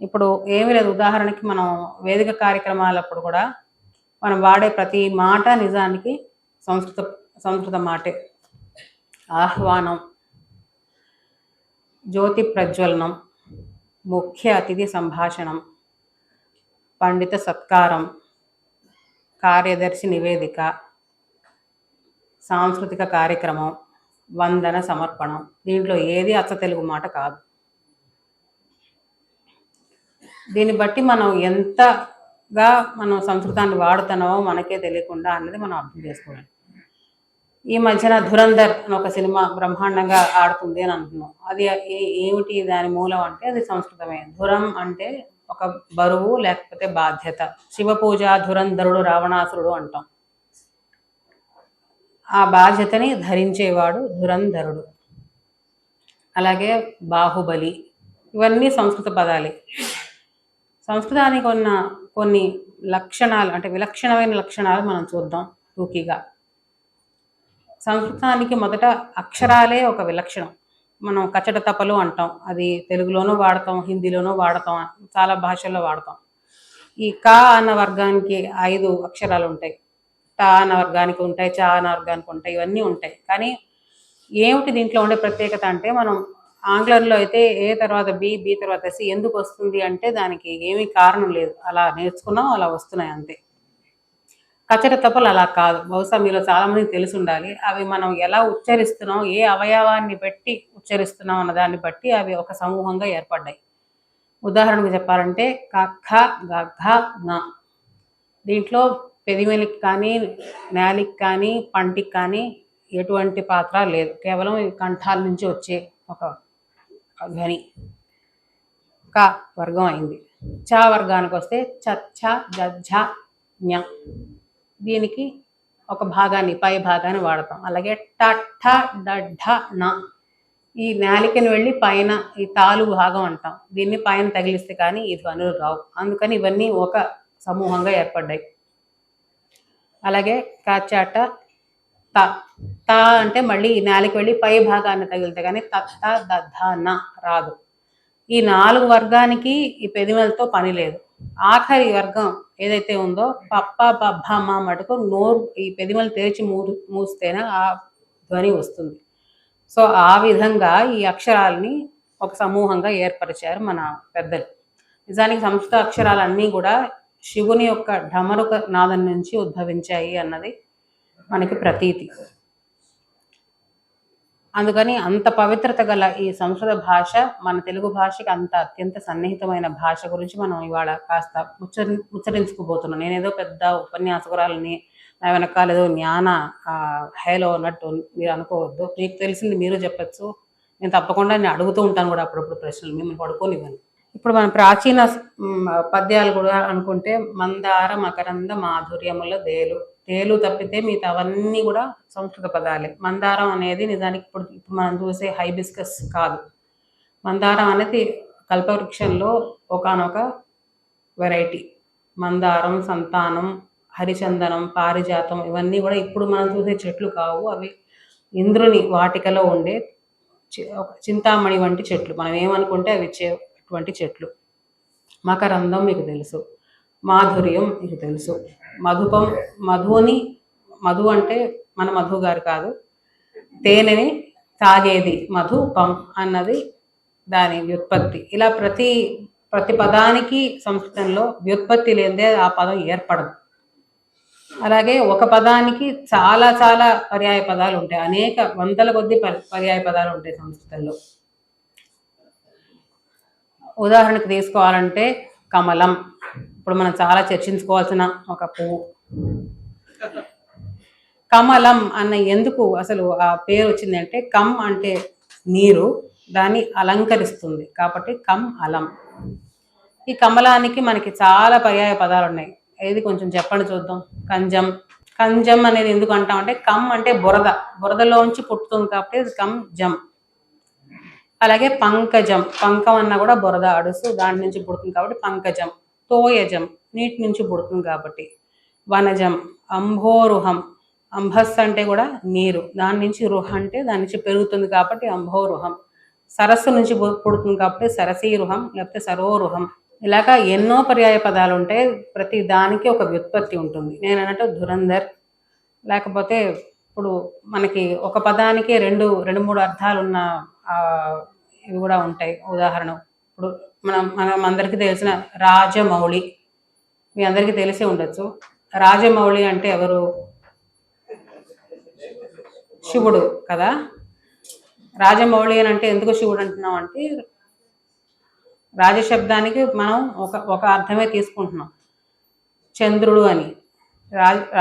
ఇప్పుడు ఏమీ లేదు, ఉదాహరణకి మనం వేదిక కార్యక్రమాలప్పుడు కూడా మనం వాడే ప్రతి మాట నిజానికి సంస్కృత మాటే. ఆహ్వానం, జ్యోతి ప్రజ్వలనం, ముఖ్య అతిథి సంభాషణం, పండిత సత్కారం, కార్యదర్శి నివేదిక, సాంస్కృతిక కార్యక్రమం, వందన సమర్పణం. దీంట్లో ఏది అచ్చ తెలుగు మాట కాదు. దీన్ని బట్టి మనం ఎంతగా మనం సంస్కృతాన్ని వాడుతున్నామో మనకే తెలియకుండా అన్నది మనం అర్థం చేసుకోవాలి. ఈ మధ్యన ధురంధర్ అని ఒక సినిమా బ్రహ్మాండంగా ఆడుతుంది అని అంటున్నాం. అది ఏమిటి దాని మూలం అంటే అది సంస్కృతమే. ధురం అంటే ఒక బరువు లేకపోతే బాధ్యత. శివపూజ ధురంధరుడు రావణాసురుడు అంటాం. ఆ బాధ్యతని ధరించేవాడు ధురంధరుడు. అలాగే బాహుబలి, ఇవన్నీ సంస్కృత పదాలే. సంస్కృతానికి ఉన్న కొన్ని లక్షణాలు, అంటే విలక్షణమైన లక్షణాలు మనం చూద్దాం టూకీగా. సంస్కృతానికి మొదట అక్షరాలే ఒక విలక్షణం. మనం కచట తపలు అంటాం, అది తెలుగులోనూ వాడతాం, హిందీలోనూ వాడతాం, చాలా భాషల్లో వాడతాం. ఈ కా అన్న వర్గానికి 5 అక్షరాలు ఉంటాయి, టా అన్న వర్గానికి ఉంటాయి, చా అన్న వర్గానికి ఉంటాయి, ఇవన్నీ ఉంటాయి. కానీ ఏమిటి దీంట్లో ఉండే ప్రత్యేకత అంటే, మనం ఆంగ్లంలో అయితే ఏ తర్వాత బి తర్వాత సి ఎందుకు వస్తుంది అంటే దానికి ఏమీ కారణం లేదు, అలా నేర్చుకున్నాం, అలా వస్తున్నాయి అంతే. కచట తపలు అలా కాదు. బహుశా మీలో చాలామందికి తెలిసి ఉండాలి. అవి మనం ఎలా ఉచ్చరిస్తున్నాం, ఏ అవయవాన్ని పెట్టి ఉచ్చరిస్తున్నాం అన్న దాన్ని బట్టి అవి ఒక సమూహంగా ఏర్పడ్డాయి. ఉదాహరణకు చెప్పాలంటే కఖ గఘ న. దీంట్లో పెదిమెలికి కానీ నేలికి కానీ పంటికి కానీ ఎటువంటి పాత్ర లేదు, కేవలం కంఠాల నుంచి వచ్చే ఒక ధ్వని. క వర్గం అయింది. చ వర్గానికి వస్తే చ జ ఞ. దీనికి ఒక భాగాన్ని, పై భాగాన్ని వాడతాం. అలాగే ట ఠ డ ఢ న. ఈ నాలికని వెళ్ళి పైన ఈ తాలు భాగం అంటాం, దీన్ని పైన తగిలిస్తే కానీ ఈ ధ్వనులు రావు. అందుకని ఇవన్నీ ఒక సమూహంగా ఏర్పడ్డాయి. అలాగే కచట త. త అంటే మళ్ళీ ఈ నాలిక వెళ్ళి పై భాగాన్ని తగిలితే కానీ తత్త దద్ధ న రాదు. ఈ 4 వర్గానికి ఈ పెదిమలతో పని లేదు. ఆఖరి వర్గం ఏదైతే ఉందో పప్ప పబ్బ మా మటుకు నోరు ఈ పెదిమలు తెరిచి మూస్తేనే ఆ ధ్వని వస్తుంది. సో ఆ విధంగా ఈ అక్షరాలని ఒక సమూహంగా ఏర్పరిచారు మన పెద్దలు. నిజానికి సంస్కృత అక్షరాలన్నీ కూడా శివుని యొక్క ఢమరుక నాదం నుంచి ఉద్భవించాయి అన్నది మనకి ప్రతీతి. అందుకని అంత పవిత్రత గల ఈ సంస్కృత భాష మన తెలుగు భాషకి అంత అత్యంత సన్నిహితమైన భాష గురించి మనం ఇవాళ కాస్త ఉచ్చరించుకోబోతున్నాం. నేనేదో పెద్ద ఉపన్యాసకురాలని, నా వెనకాల ఏదో జ్ఞాన హేలో ఉన్నట్టు మీరు అనుకోవద్దు. మీకు తెలిసింది మీరు చెప్పచ్చు, నేను తప్పకుండా నేను అడుగుతూ ఉంటాను కూడా అప్పుడప్పుడు ప్రశ్నలు, మిమ్మల్ని పడుకోనివ్వను. ఇప్పుడు మన ప్రాచీన పద్యాలు కూడా అనుకుంటే మందార మకరంద మాధుర్యముల దేలు, తేలు తప్పితే మిగతా అవన్నీ కూడా సంస్కృత పదాలే. మందారం అనేది నిజానికి ఇప్పుడు మనం చూసే హైబిస్కస్ కాదు. మందారం అనేది కల్పవృక్షంలో ఒకానొక వెరైటీ. మందారం, సంతానం, హరిచందనం, పారిజాతం ఇవన్నీ కూడా ఇప్పుడు మనం చూసే చెట్లు కావు. అవి ఇంద్రుని వాటికలో ఉండే చింతామణి వంటి చెట్లు. మనం ఏమనుకుంటే అవి ఇచ్చేటువంటి చెట్లు. మకరందం మీకు తెలుసు, మాధుర్యం మీకు తెలుసు, మధుపం, మధు అంటే మన మధు గారు కాదు, తేనెని తాగేది మధుపం అన్నది దాని వ్యుత్పత్తి. ఇలా ప్రతి పదానికి సంస్కృతంలో వ్యుత్పత్తి లేదే ఆ పదం ఏర్పడదు. అలాగే ఒక పదానికి చాలా చాలా పర్యాయ పదాలు ఉంటాయి, అనేక వందల కొద్ది పర్యాయ పదాలు ఉంటాయి సంస్కృతంలో. ఉదాహరణకు తీసుకోవాలంటే కమలం, ఇప్పుడు మనం చాలా చర్చించుకోవాల్సిన ఒక పువ్వు. కమలం అన్న ఎందుకు అసలు ఆ పేరు వచ్చింది అంటే, కమ్ అంటే నీరు, దాన్ని అలంకరిస్తుంది కాబట్టి కమ్ అలం. ఈ కమలానికి మనకి చాలా పర్యాయ పదాలు ఉన్నాయి. ఏది కొంచెం చెప్పండి చూద్దాం. కంజం. కంజం అనేది ఎందుకు అంటామంటే, కమ్ అంటే బురద, బురదలోంచి పుట్టుతుంది కాబట్టి అది కమ్ జం. అలాగే పంకజం, పంకం అన్న కూడా బురద అడుసు దాని నుంచి పుడుతుంది కాబట్టి పంకజం. తోయజం, నీటి నుంచి పుడుతుంది కాబట్టి. వనజం. అంభోరుహం, అంభస్ అంటే కూడా నీరు, దాని నుంచి రుహ అంటే దాని నుంచి పెరుగుతుంది కాబట్టి అంభోరుహం. సరస్సు నుంచి పుడుతుంది కాబట్టి సరసీరుహం లేకపోతే సరోరుహం. ఇలాగా ఎన్నో పర్యాయ పదాలు ఉంటాయి, ప్రతి దానికి ఒక వ్యుత్పత్తి ఉంటుంది. నేను అన్నట్టు ధురంధర్, లేకపోతే ఇప్పుడు మనకి ఒక పదానికి రెండు మూడు అర్థాలు ఉన్న ఇవి కూడా ఉంటాయి. ఉదాహరణ ఇప్పుడు మనం అందరికీ తెలిసిన రాజమౌళి, మీ అందరికీ తెలిసి ఉండొచ్చు. రాజమౌళి అంటే ఎవరు? శివుడు కదా. రాజమౌళి అని అంటే ఎందుకు శివుడు అంటున్నాం అంటే, రాజశబ్దానికి మనం ఒక అర్థమే తీసుకుంటున్నాం, చంద్రుడు అని.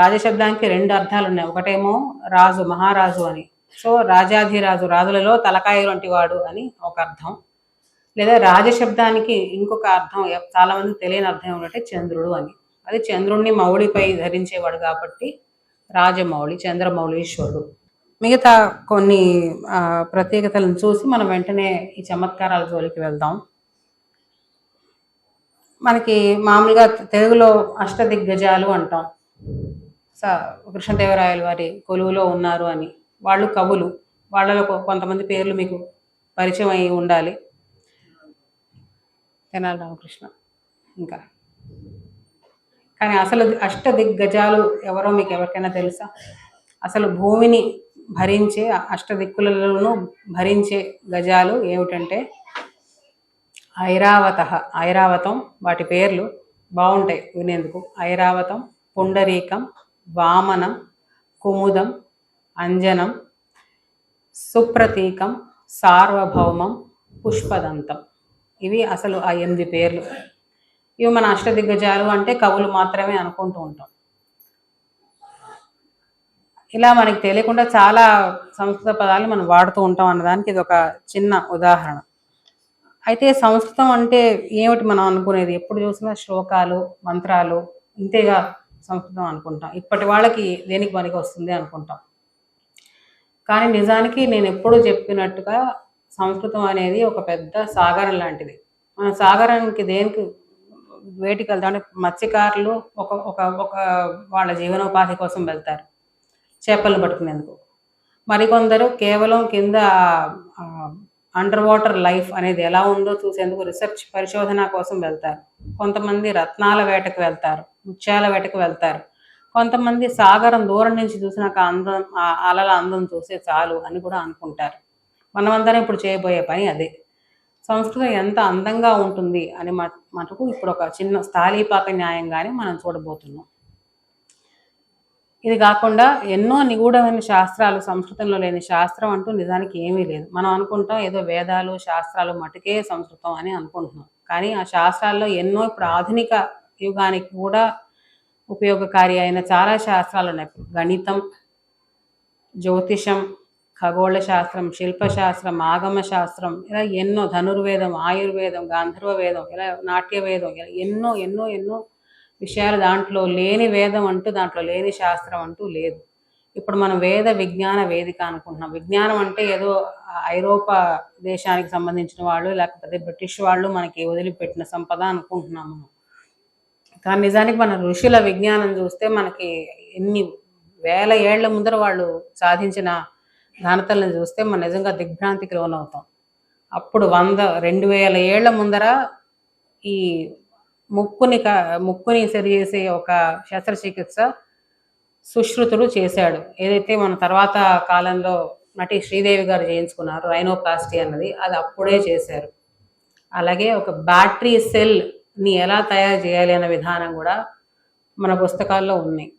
రాజశబ్దానికి రెండు అర్థాలు ఉన్నాయి, ఒకటేమో రాజు, మహారాజు అని. సో రాజాధిరాజు, రాజులలో తలకాయ వంటి వాడు అని ఒక అర్థం. లేదా రాజశబ్దానికి ఇంకొక అర్థం చాలా మందికి తెలియని అర్థం ఏమంటే చంద్రుడు అని. అది చంద్రుడిని మౌళిపై ధరించేవాడు కాబట్టి రాజమౌళి, చంద్రమౌళీశ్వరుడు. మిగతా కొన్ని ప్రత్యేకతలను చూసి మనం వెంటనే ఈ చమత్కారాల జోలికి వెళ్దాం. మనకి మామూలుగా తెలుగులో అష్టదిగ్గజాలు అంటాం. కృష్ణదేవరాయల వారి కొలువులో ఉన్నారు అని. వాళ్ళు కవులు, వాళ్ళలో కొంతమంది పేర్లు మీకు పరిచయం అయి ఉండాలి. తెనాలి రామకృష్ణ, ఇంకా. కానీ అసలు అష్టదిగ్గజాలు ఎవరో మీకు ఎవరికైనా తెలుసా? అసలు భూమిని భరించే అష్టదిక్కులను భరించే గజాలు ఏమిటంటే ఐరావతం. వాటి పేర్లు బాగుంటాయి వినేందుకు. ఐరావతం, పుండరీకం, వామనం, కుముదం, అంజనం, సుప్రతీకం, సార్వభౌమం, పుష్పదంతం. ఇవి అసలు ఆ 8 పేర్లు. ఇవి మన అష్టదిగ్గజాలు అంటే కవులు మాత్రమే అనుకుంటూ ఉంటాం. ఇలా మనకి తెలియకుండా చాలా సంస్కృత పదాలు మనం వాడుతూ ఉంటాం అన్నదానికి ఇది ఒక చిన్న ఉదాహరణ. అయితే సంస్కృతం అంటే ఏమిటి మనం అనుకునేది? ఎప్పుడు చూసినా శ్లోకాలు, మంత్రాలు, ఇంతేగా సంస్కృతం అనుకుంటాం. ఇప్పటి వాళ్ళకి దేనికి పనికి వస్తుంది అనుకుంటాం. కానీ నిజానికి నేను ఎప్పుడు చెప్పినట్టుగా సంస్కృతం అనేది ఒక పెద్ద సాగరం లాంటిది. మన సాగరానికి దేనికి వేటికి వెళ్తాం అంటే, మత్స్యకారులు ఒక వాళ్ళ జీవనోపాధి కోసం వెళ్తారు చేపలు పట్టుకునేందుకు. మరికొందరు కేవలం కింద అండర్ వాటర్ లైఫ్ అనేది ఎలా ఉందో చూసేందుకు రీసెర్చ్ పరిశోధన కోసం వెళ్తారు. కొంతమంది రత్నాల వేటకు వెళ్తారు, ముత్యాల వేటకు వెళ్తారు. కొంతమంది సాగరం దూరం నుంచి చూసినాక అందం, అలల అందం చూసే చాలు అని కూడా అనుకుంటారు. మనమందరం ఇప్పుడు చేయబోయే పని అదే. సంస్కృతం ఎంత అందంగా ఉంటుంది అని మటుకు ఇప్పుడు ఒక చిన్న స్థాళీపాక న్యాయంగానే మనం చూడబోతున్నాం. ఇది కాకుండా ఎన్నో నిగూఢమైన శాస్త్రాలు, సంస్కృతంలో లేని శాస్త్రం అంటూ నిజానికి ఏమీ లేదు. మనం అనుకుంటాం ఏదో వేదాలు, శాస్త్రాలు మటుకే సంస్కృతం అని అనుకుంటున్నాం. కానీ ఆ శాస్త్రాల్లో ఎన్నో ఇప్పుడు ఆధునిక యుగానికి కూడా ఉపయోగకారి అయిన చాలా శాస్త్రాలు ఉన్నాయి. గణితం, జ్యోతిషం, ఖగోళ శాస్త్రం, శిల్పశాస్త్రం, ఆగమ శాస్త్రం, ఇలా ఎన్నో, ధనుర్వేదం, ఆయుర్వేదం, గాంధర్వ వేదం, ఇలా నాట్య వేదం, ఇలా ఎన్నో ఎన్నో ఎన్నో విషయాలు. దాంట్లో లేని వేదం అంటూ, దాంట్లో లేని శాస్త్రం అంటూ లేదు. ఇప్పుడు మనం వేద విజ్ఞాన వేదిక అనుకుంటున్నాం. విజ్ఞానం అంటే ఏదో ఐరోపా దేశానికి సంబంధించిన వాళ్ళు, లేకపోతే బ్రిటిష్ వాళ్ళు మనకి వదిలిపెట్టిన సంపద అనుకుంటున్నాము. కానీ నిజానికి మన ఋషుల విజ్ఞానం చూస్తే మనకి ఎన్ని వేల ఏళ్ల ముందర వాళ్ళు సాధించిన ఘనతలను చూస్తే మనం నిజంగా దిగ్భ్రాంతికి లోనవుతాం. అప్పుడు 100-2000 ఏళ్ల ముందర ఈ ముక్కుని సరి చేసే ఒక శస్త్రచికిత్స సుశ్రుతుడు చేశాడు. ఏదైతే మన తర్వాత కాలంలో నటి శ్రీదేవి గారు చేయించుకున్నారు రైనోప్లాస్టీ అన్నది, అది అప్పుడే చేశారు. అలాగే ఒక బ్యాటరీ సెల్ని ఎలా తయారు చేయాలి అన్న విధానం కూడా మన పుస్తకాల్లో ఉన్నాయి.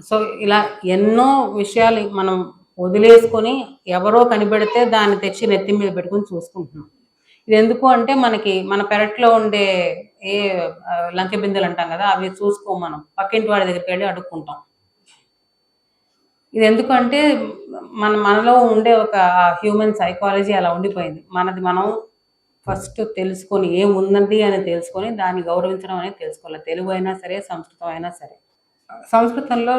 సో ఇలా ఎన్నో విషయాలు మనం వదిలేసుకొని ఎవరో కనిపెడితే దాన్ని తెచ్చి నెత్తి మీద పెట్టుకుని చూసుకుంటున్నాం. ఇది ఎందుకు అంటే మనకి మన పెరట్లో ఉండే లంకె బిందెలు అంటాం కదా, అవి చూసుకోం, మనం పక్కింటి వాడి దగ్గరికి వెళ్ళి అడుక్కుంటాం. ఇది ఎందుకంటే మనలో ఉండే ఒక హ్యూమన్ సైకాలజీ అలా ఉండిపోయింది. మనది మనం ఫస్ట్ తెలుసుకొని ఏముంది అని తెలుసుకొని దాన్ని గౌరవించడం అనేది తెలుసుకోవాలి. తెలుగు అయినా సరే, సంస్కృతం అయినా సరే. సంస్కృతంలో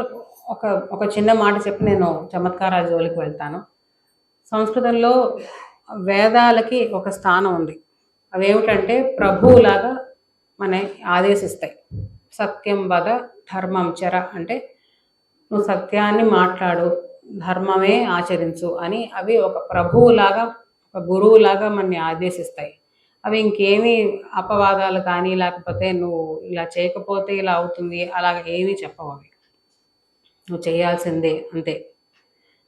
ఒక చిన్న మాట చెప్పి నేను చమత్కారాల జోలికి వెళ్తాను. సంస్కృతంలో వేదాలకి ఒక స్థానం ఉంది. అవేమిటంటే ప్రభువులాగా మన ఆదేశిస్తాయి. సత్యం వద ధర్మం చర అంటే నువ్వు సత్యాన్ని మాట్లాడు, ధర్మమే ఆచరించు అని అవి ఒక ప్రభువులాగా, ఒక గురువులాగా మనని ఆదేశిస్తాయి. అవి ఇంకేమీ అపవాదాలు కానీ, లేకపోతే నువ్వు ఇలా చేయకపోతే ఇలా అవుతుంది అలాగ ఏమీ చెప్పవు. అవి నువ్వు చేయాల్సిందే అంతే.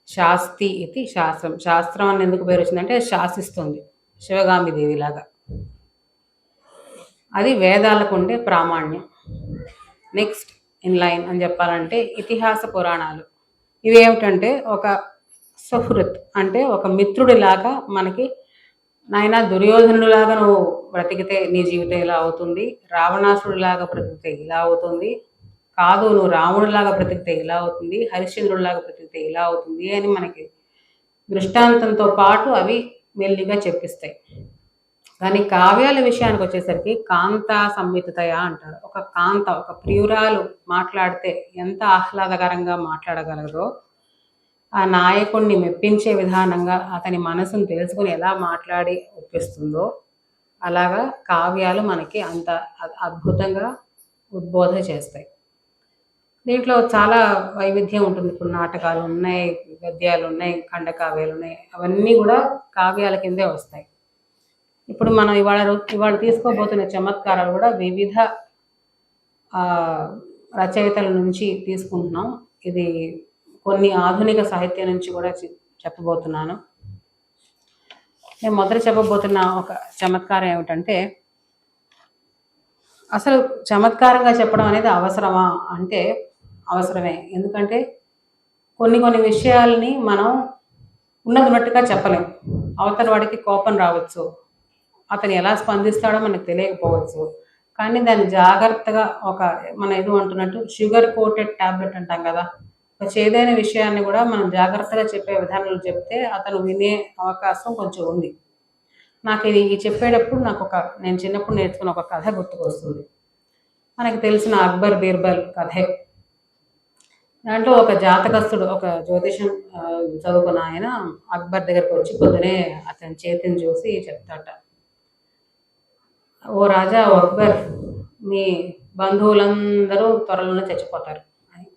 శాస్తి ఇది శాస్త్రం. శాస్త్రం అని ఎందుకు పేరు వచ్చిందంటే శాసిస్తుంది, శివగామి దేవిలాగా. అది వేదాలకు ఉండే ప్రామాణ్యం. నెక్స్ట్ ఇన్ లైన్ అని చెప్పాలంటే ఇతిహాస పురాణాలు. ఇవేమిటంటే ఒక సుహృత్ అంటే ఒక మిత్రుడిలాగా మనకి, నాయన దుర్యోధనుడిలాగా నువ్వు బ్రతికితే నీ జీవితం ఇలా అవుతుంది, రావణాసుడిలాగా బ్రతికితే ఇలా అవుతుంది, కాదు నువ్వు రాముడిలాగా బ్రతికితే ఇలా అవుతుంది, హరిశ్చంద్రుడిలాగా బ్రతికితే ఇలా అవుతుంది అని మనకి దృష్టాంతంతో పాటు అవి మెల్లిగా చెప్పిస్తాయి. కానీ కావ్యాల విషయానికి వచ్చేసరికి కాంతా సంహితయ అంటారు. ఒక కాంత, ఒక ప్రియురాలు మాట్లాడితే ఎంత ఆహ్లాదకరంగా మాట్లాడగలదో, ఆ నాయకుడిని మెప్పించే విధానంగా అతని మనసును తెలుసుకుని ఎలా మాట్లాడి ఒప్పిస్తుందో, అలాగా కావ్యాలు మనకి అంత అద్భుతంగా ఉద్బోధ చేస్తాయి. దీంట్లో చాలా వైవిధ్యం ఉంటుంది. ఇప్పుడు నాటకాలు ఉన్నాయి, గద్యాలు ఉన్నాయి, ఖండకావ్యాలు ఉన్నాయి. అవన్నీ కూడా కావ్యాల కిందే వస్తాయి. ఇప్పుడు మనం ఇవాళ తీసుకోబోతున్న చమత్కారాలు కూడా వివిధ రచయితల నుంచి తీసుకుంటున్నాం. ఇది కొన్ని ఆధునిక సాహిత్యం నుంచి కూడా చెప్పబోతున్నాను. నేను మొదట చెప్పబోతున్న ఒక చమత్కారం ఏమిటంటే, అసలు చమత్కారంగా చెప్పడం అనేది అవసరమా అంటే అవసరమే. ఎందుకంటే కొన్ని విషయాలని మనం ఉన్నట్టుగా చెప్పలేం. అవతల వాడికి కోపం రావచ్చు, అతను ఎలా స్పందిస్తాడో మనకు తెలియకపోవచ్చు. కానీ దాన్ని జాగ్రత్తగా మన ఏదో అంటున్నట్టు షుగర్ కోటెడ్ ట్యాబ్లెట్ అంటాం కదా, ఒక చేదైన విషయాన్ని కూడా మనం జాగ్రత్తగా చెప్పే విధానంలో చెప్తే అతను వినే అవకాశం కొంచెం ఉంది. నాకు ఇది చెప్పేటప్పుడు నేను చిన్నప్పుడు నేర్చుకున్న ఒక కథ గుర్తుకొస్తుంది. మనకి తెలిసిన అక్బర్ బీర్బల్ కథే. దాంట్లో ఒక జాతకస్తుడు, ఒక జ్యోతిషం చదువుకున్న ఆయన అక్బర్ దగ్గరకు వచ్చి పొద్దునే అతని చేతిని చూసి చెప్తాట, ఓ రాజా, ఓ అక్బర్, మీ బంధువులందరూ త్వరలోనే చచ్చిపోతారు అని.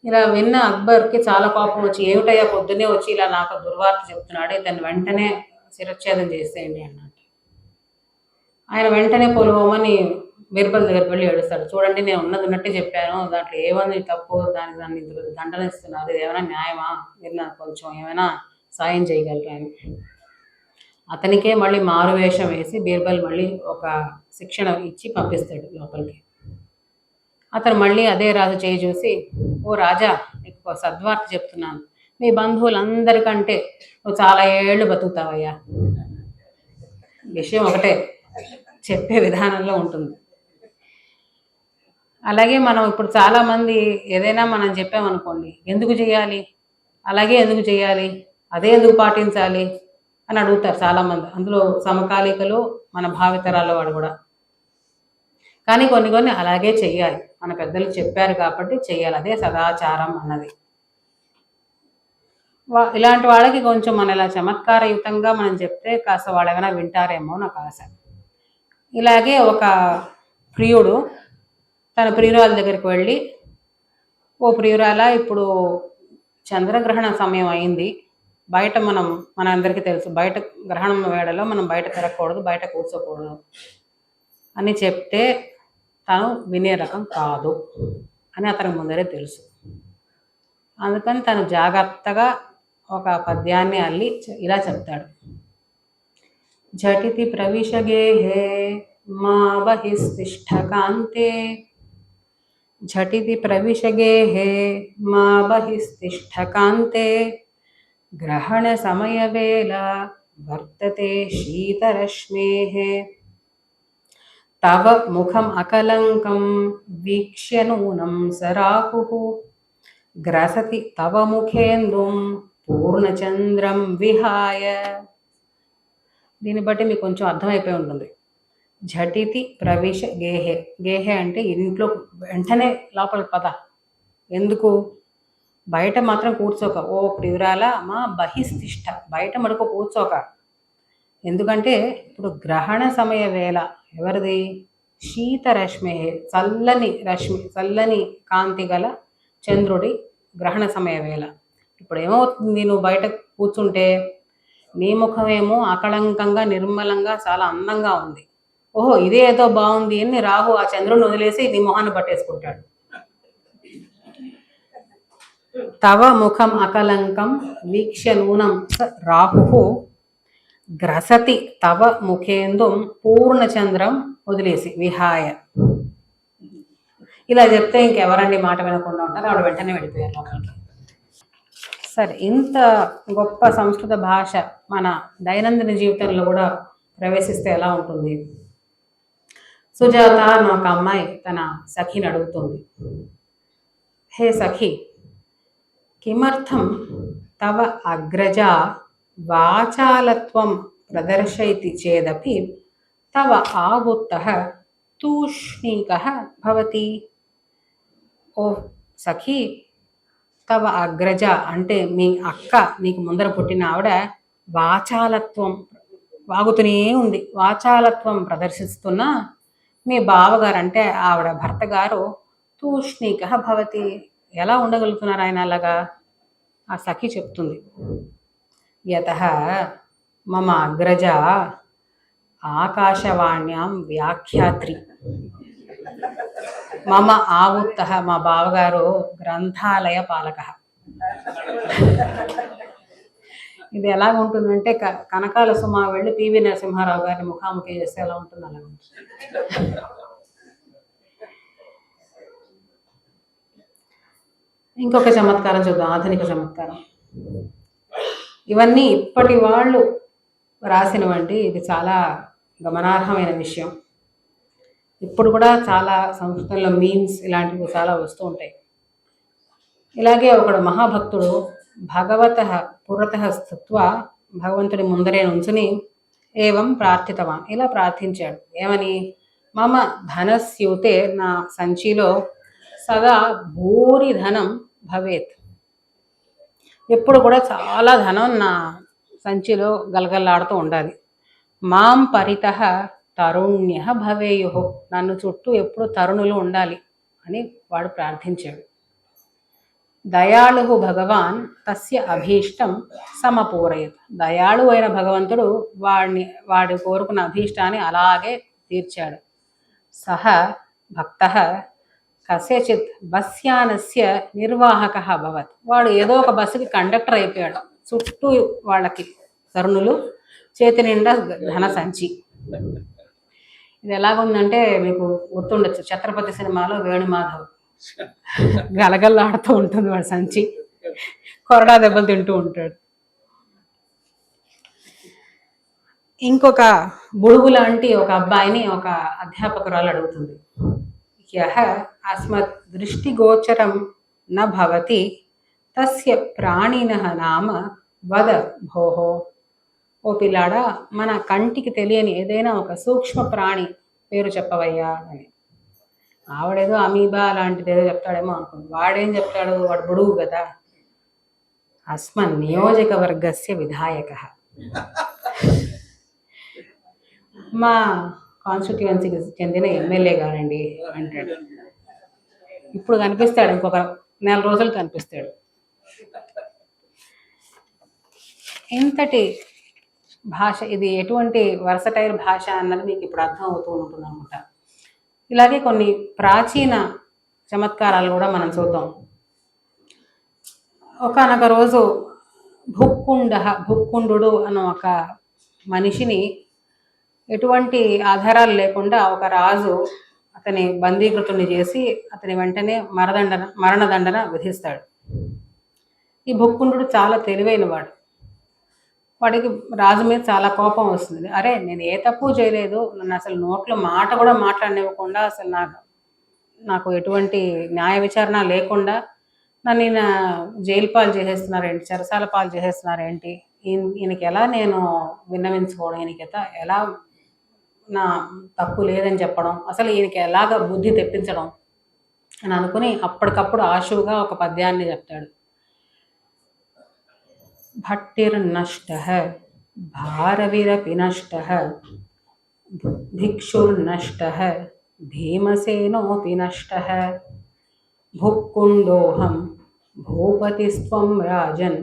ఇలా విన్న అక్బర్కి చాలా కోపం వచ్చి, ఏమిటయ్యా పొద్దునే వచ్చి ఇలా నాకు దుర్వార్త చెప్తున్నాడు, ఇతన్ని వెంటనే శిరచ్ఛేదం చేసేయండి అన్నట్టు. ఆయన వెంటనే పొలవమని బీర్బల్ దగ్గరికి వెళ్ళి ఏడుస్తాడు. చూడండి, నేను ఉన్నట్టే చెప్పాను, దాంట్లో ఏమని తప్పు, దాన్ని దండన ఇస్తున్నారు, ఇది ఏమైనా న్యాయమా, మీరు నాకు కొంచెం ఏమైనా సాయం చేయగలరా అని. అతనికే మళ్ళీ మారువేషం వేసి బీర్బల్ మళ్ళీ ఒక శిక్షణ ఇచ్చి పంపిస్తాడు లోపలికి. అతను మళ్ళీ అదే రాజు చేయి చూసి, ఓ రాజా, నీకు సద్వార్త చెప్తున్నాను, మీ బంధువులందరికంటే నువ్వు చాలా ఏళ్ళు బతుకుతావయ్యా. విషయం ఒకటే, చెప్పే విధానంలో ఉంటుంది. అలాగే మనం ఇప్పుడు చాలామంది ఏదైనా మనం చెప్పామనుకోండి, ఎందుకు చేయాలి, అలాగే ఎందుకు చేయాలి, అదే ఎందుకు పాటించాలి అని అడుగుతారు చాలామంది. అందులో సమకాలీకలు, మన భావితరాల వాడు కూడా. కానీ కొన్ని కొన్ని అలాగే చెయ్యాలి, మన పెద్దలు చెప్పారు కాబట్టి చెయ్యాలి. అదే సదాచారం అన్నది. ఇలాంటి వాళ్ళకి కొంచెం మన ఇలా చమత్కారయుతంగా మనం చెప్తే కాస్త వాళ్ళు ఏమైనా వింటారేమో నాకు ఆశ. ఇలాగే ఒక ప్రియుడు తన ప్రియురాల దగ్గరికి వెళ్ళి, ఓ ప్రియురాల, ఇప్పుడు చంద్రగ్రహణ సమయం అయింది, బయట మన అందరికీ తెలుసు, బయట గ్రహణం వేళలో మనం బయట తిరగకూడదు, బయట కూర్చోకూడదు అని చెప్తే తను వినే రకం కాదు అని అతనికి ముందరే తెలుసు. అందుకని తను జాగ్రత్తగా ఒక పద్యాన్ని అల్లి ఇలా చెప్తాడు. झटिति प्रविश गेहे मा बहिस्तिष्ठ कान्ते, झटिति प्रविश गेहे मा बहिस्तिष्ठ कान्ते, ग्रहण समय वेला वर्तते शीतरश्मेः, तव मुखम् अकलङ्कं वीक्ष्य नूनं सराहुः, ग्रसति तव मुखेन्दुं पूर्णचन्द्रं विहाय. దీన్ని బట్టి మీకు కొంచెం అర్థమైపోయి ఉంటుంది. ఝటితి ప్రవేశ గేహే, గేహే అంటే ఇంట్లో వెంటనే లోపలికి పద, ఎందుకు బయట మాత్రం కూర్చోక, ఓ ప్రియురాల మా బహిస్తిష్ట, బయట మడుకు కూర్చోక. ఎందుకంటే ఇప్పుడు గ్రహణ సమయ వేళ, ఎవరిది, శీతరశ్మి, చల్లని రశ్మి, చల్లని కాంతి గల చంద్రుడి గ్రహణ సమయ వేళ. ఇప్పుడు ఏమవుతుంది, నువ్వు బయట కూర్చుంటే నీ ముఖమేమో అకళంకంగా నిర్మలంగా చాలా అందంగా ఉంది. ఓహో ఇదే ఏదో బాగుంది అని రాహు ఆ చంద్రుని వదిలేసి నీ మొహాన్ని పట్టేసుకుంటాడు. తవ ముఖం అకలంకం వీక్ష్య నూనం రాహు గ్రసతి తవ ముఖేందుం పూర్ణచంద్రం వదిలేసి విహాయ. ఇలా చెప్తే ఇంకెవరండి మాట వినకుండా ఉంటారు, ఆవిడ వెంటనే వెళ్ళిపోయారు లోపలికి. సరే, ఇంత గొప్ప సంస్కృత భాష మన దైనందిన జీవితంలో కూడా ప్రవేశిస్తే ఎలా ఉంటుంది? సుజాత అని ఒక అమ్మాయి తన సఖిని అడుగుతుంది, హే సఖి, కిమర్థం తవ అగ్రజ వాచాలత్వం ప్రదర్శయతి చేదపి తవ ఆవుత్తః తూష్ణీకః భవతి. ఓ సఖి, తవ అగ్రజ అంటే మీ అక్క, నీకు ముందర పుట్టిన ఆవిడ వాచాలత్వం, వాగుతూనే ఉంది, వాచాలత్వం ప్రదర్శిస్తున్నా మీ బావగారు అంటే ఆవిడ భర్త గారు తూష్ణీక భవతి, ఎలా ఉండగలుగుతున్నారు ఆయన అలాగా? ఆ సఖి చెప్తుంది, యతః మమ అగ్రజ ఆకాశవాణ్యాం వ్యాఖ్యాత్రి, మమ ఆవుత్తః, మా బావగారు గ్రంథాలయ పాలక. ఇది ఎలా ఉంటుందంటే కనకాల సుమ వెళ్ళి పివి నరసింహారావు గారిని ముఖాముఖి చేస్తే ఎలా ఉంటుంది అలా ఉంటుంది. ఇంకొక చమత్కారం చూద్దాం, ఆధునిక చమత్కారం. ఇవన్నీ ఇప్పటి వాళ్ళు రాసినవండి, ఇది చాలా గమనార్హమైన విషయం. ఇప్పుడు కూడా చాలా సంస్కృతంలో మీమ్స్ ఇలాంటివి చాలా వస్తూ ఉంటాయి. ఇలాగే ఒకడు మహాభక్తుడు భగవతః పురతః స్థిత్వా, భగవంతుడి ముందరే నుంచుని ఏవం ప్రార్థితవాన్, ఇలా ప్రార్థించాడు. ఏమని? మమ ధనస్యూతే, నా సంచిలో సదా భూరి ధనం భవేత్, ఎప్పుడు కూడా చాలా ధనం నా సంచిలో గలగల్లాడుతూ ఉండాలి. మాం పరితః తరుణ్య భవేయు, నన్ను చుట్టూ ఎప్పుడు తరుణులు ఉండాలి అని వాడు ప్రార్థించాడు. దయాళు భగవాన్ తస్య అభీష్టం సమపూరయత్, దయాళు అయిన భగవంతుడు వాడి కోరుకున్న అభీష్టాన్ని అలాగే తీర్చాడు. సహ భక్తః కస్యచిత్ బస్యానస్య నిర్వాహకః అభవత్, వాడు ఏదో ఒక బస్సుకి కండక్టర్ అయిపోయాడు. చుట్టూ వాళ్ళకి తరుణులు, చేతి నిండా ధన సంచి. ఇది ఎలాగుందంటే మీకు గుర్తుండొచ్చు, ఛత్రపతి సినిమాలో వేణుమాధవ్ గలగల్లాడుతూ ఉంటుంది వాడు సంచి, కొరడా దెబ్బలు తింటూ ఉంటాడు. ఇంకొక బుడుగు లాంటి ఒక అబ్బాయిని ఒక అధ్యాపకురాలు అడుగుతుంది, యః అస్మత్ దృష్టిగోచరం న భవతి తస్య ప్రాణినః నామ వద భోహో. ఓ పిల్లాడా, మన కంటికి తెలియని ఏదైనా ఒక సూక్ష్మ ప్రాణి పేరు చెప్పవయ్యా అని. ఆవిడేదో అమీబా లాంటిది ఏదో చెప్తాడేమో అనుకుంది. వాడేం చెప్తాడు, వాడు బుడుగు కదా. అస్మన్ నియోజకవర్గస్య విధాయక, మా కాన్స్టిట్యుయెన్సీకి చెందిన ఎమ్మెల్యే గారండి అంటాడు. ఇప్పుడు కనిపిస్తాడు, ఇంకొక 4 రోజులు కనిపిస్తాడు. ఇంతటి భాష ఇది. ఎటువంటి వర్సటైల్ భాష అన్నది మీకు ఇప్పుడు అర్థం అవుతూ ఉంటుంది అనమాట. ఇలాగే కొన్ని ప్రాచీన చమత్కారాలు కూడా మనం చూద్దాం. ఒకానొక రోజు భుక్కుండు అన్న ఒక మనిషిని ఎటువంటి ఆధారాలు లేకుండా ఒక రాజు అతని బందీకృతుని చేసి అతని వెంటనే మరణదండన విధిస్తాడు. ఈ భుక్కుండు చాలా తెలివైన వాడు. వాడికి రాజు మీద చాలా కోపం వస్తుంది. అరే, నేను ఏ తప్పు చేయలేదు, నన్ను అసలు నోట్లో మాట కూడా మాట్లాడనివ్వకుండా, అసలు నాకు ఎటువంటి న్యాయ విచారణ లేకుండా నన్ను ఈయన జైలు పాలు చేసేస్తున్నారేంటి, చెరసాల పాలు చేసేస్తున్నారేంటి, ఈయనకి ఎలా నేను విన్నవించుకోవడం, ఈయనకి ఎలా నా తప్పు లేదని చెప్పడం, అసలు ఈయనకి ఎలాగ బుద్ధి తెప్పించడం అని అనుకుని అప్పటికప్పుడు ఆశువుగా ఒక పద్యాన్ని చెప్తాడు. భట్టిర్నష్టః భారవిరపి నష్టః భిక్షుర్నష్టః భీమసేనోపి నష్టః భుక్కుండోహం భూపతిస్త్వం రాజన్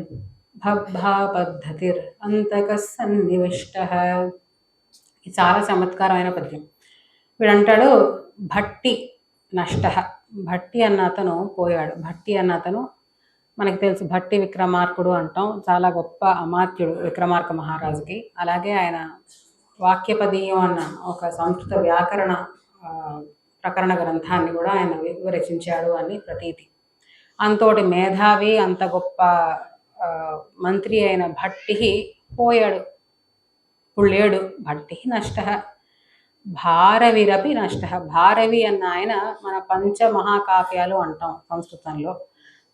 భబ్భా పద్ధతిర్ అంతకః సన్నివిష్టః. ఇది చాలా చమత్కారమైన పద్యం. వీడంటాడు, భట్టి నష్టః. భట్టి అన్న అతను పోయాడు. భట్టి అన్న అతను మనకు తెలుసు, భట్టి విక్రమార్కుడు అంటాం. చాలా గొప్ప అమాత్యుడు విక్రమార్క మహారాజుకి. అలాగే ఆయన వాక్యపదీయం అన్న ఒక సంస్కృత వ్యాకరణ ప్రకరణ గ్రంథాన్ని కూడా ఆయన రచించాడు అని ప్రతీతి. అంతోటి మేధావి, అంత గొప్ప మంత్రి అయిన భట్టి పోయాడు. ఇప్పుడు లేడు. భట్టి నష్టః భారవిరపి నష్టః. భారవి అన్న ఆయన మన పంచమహాకావ్యాలు అంటాం సంస్కృతంలో.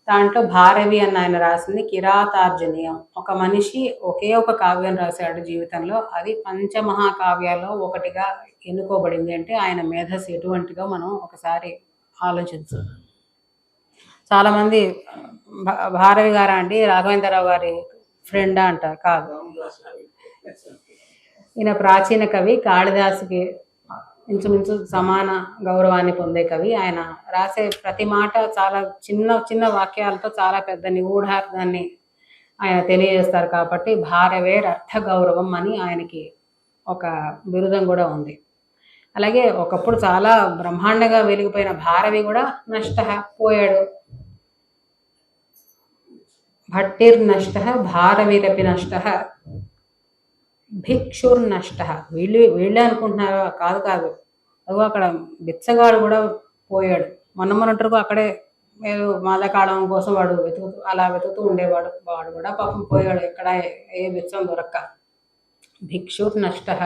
దాంట్లో భారవి అన్న ఆయన రాసింది కిరాతార్జనీయం. ఒక మనిషి ఒకే ఒక కావ్యం రాశాడు జీవితంలో, అది పంచమహాకావ్యాల్లో ఒకటిగా ఎన్నుకోబడింది. అంటే ఆయన మేధస్సు ఎటువంటిదో మనం ఒకసారి ఆలోచించు. చాలామంది భారవి గారా అండి, రాఘవేంద్రరావు గారి ఫ్రెండా అంటారు. కాదు, ఈయన ప్రాచీన కవి, కాళిదాసుకి ఇంచుమించు సమాన గౌరవాన్ని పొందే కవి. ఆయన రాసే ప్రతి మాట చాలా చిన్న చిన్న వాక్యాలతో చాలా పెద్ద నిగూఢార్థాన్ని ఆయన తెలియజేస్తారు. కాబట్టి భారవేర్ అర్థ గౌరవం అని ఆయనకి ఒక బిరుదం కూడా ఉంది. అలాగే ఒకప్పుడు చాలా బ్రహ్మాండంగా వెలిగిపోయిన భారవి కూడా నష్టః పోయాడు. భట్టిర్నష్టః భారవిరపి నష్టః భిక్షుర్నష్టః. వీళ్ళే అనుకుంటున్నారా? కాదు. అదిగో అక్కడ బిచ్చగాడు కూడా పోయాడు. మొన్నటివరకు అక్కడే ఏదో మాదకాలం కోసం వాడు వెతుకుతూ ఉండేవాడు. వాడు కూడా పాపం పోయాడు, ఎక్కడ ఏ బిచ్చం దొరక్క. భిక్షుర్నష్టః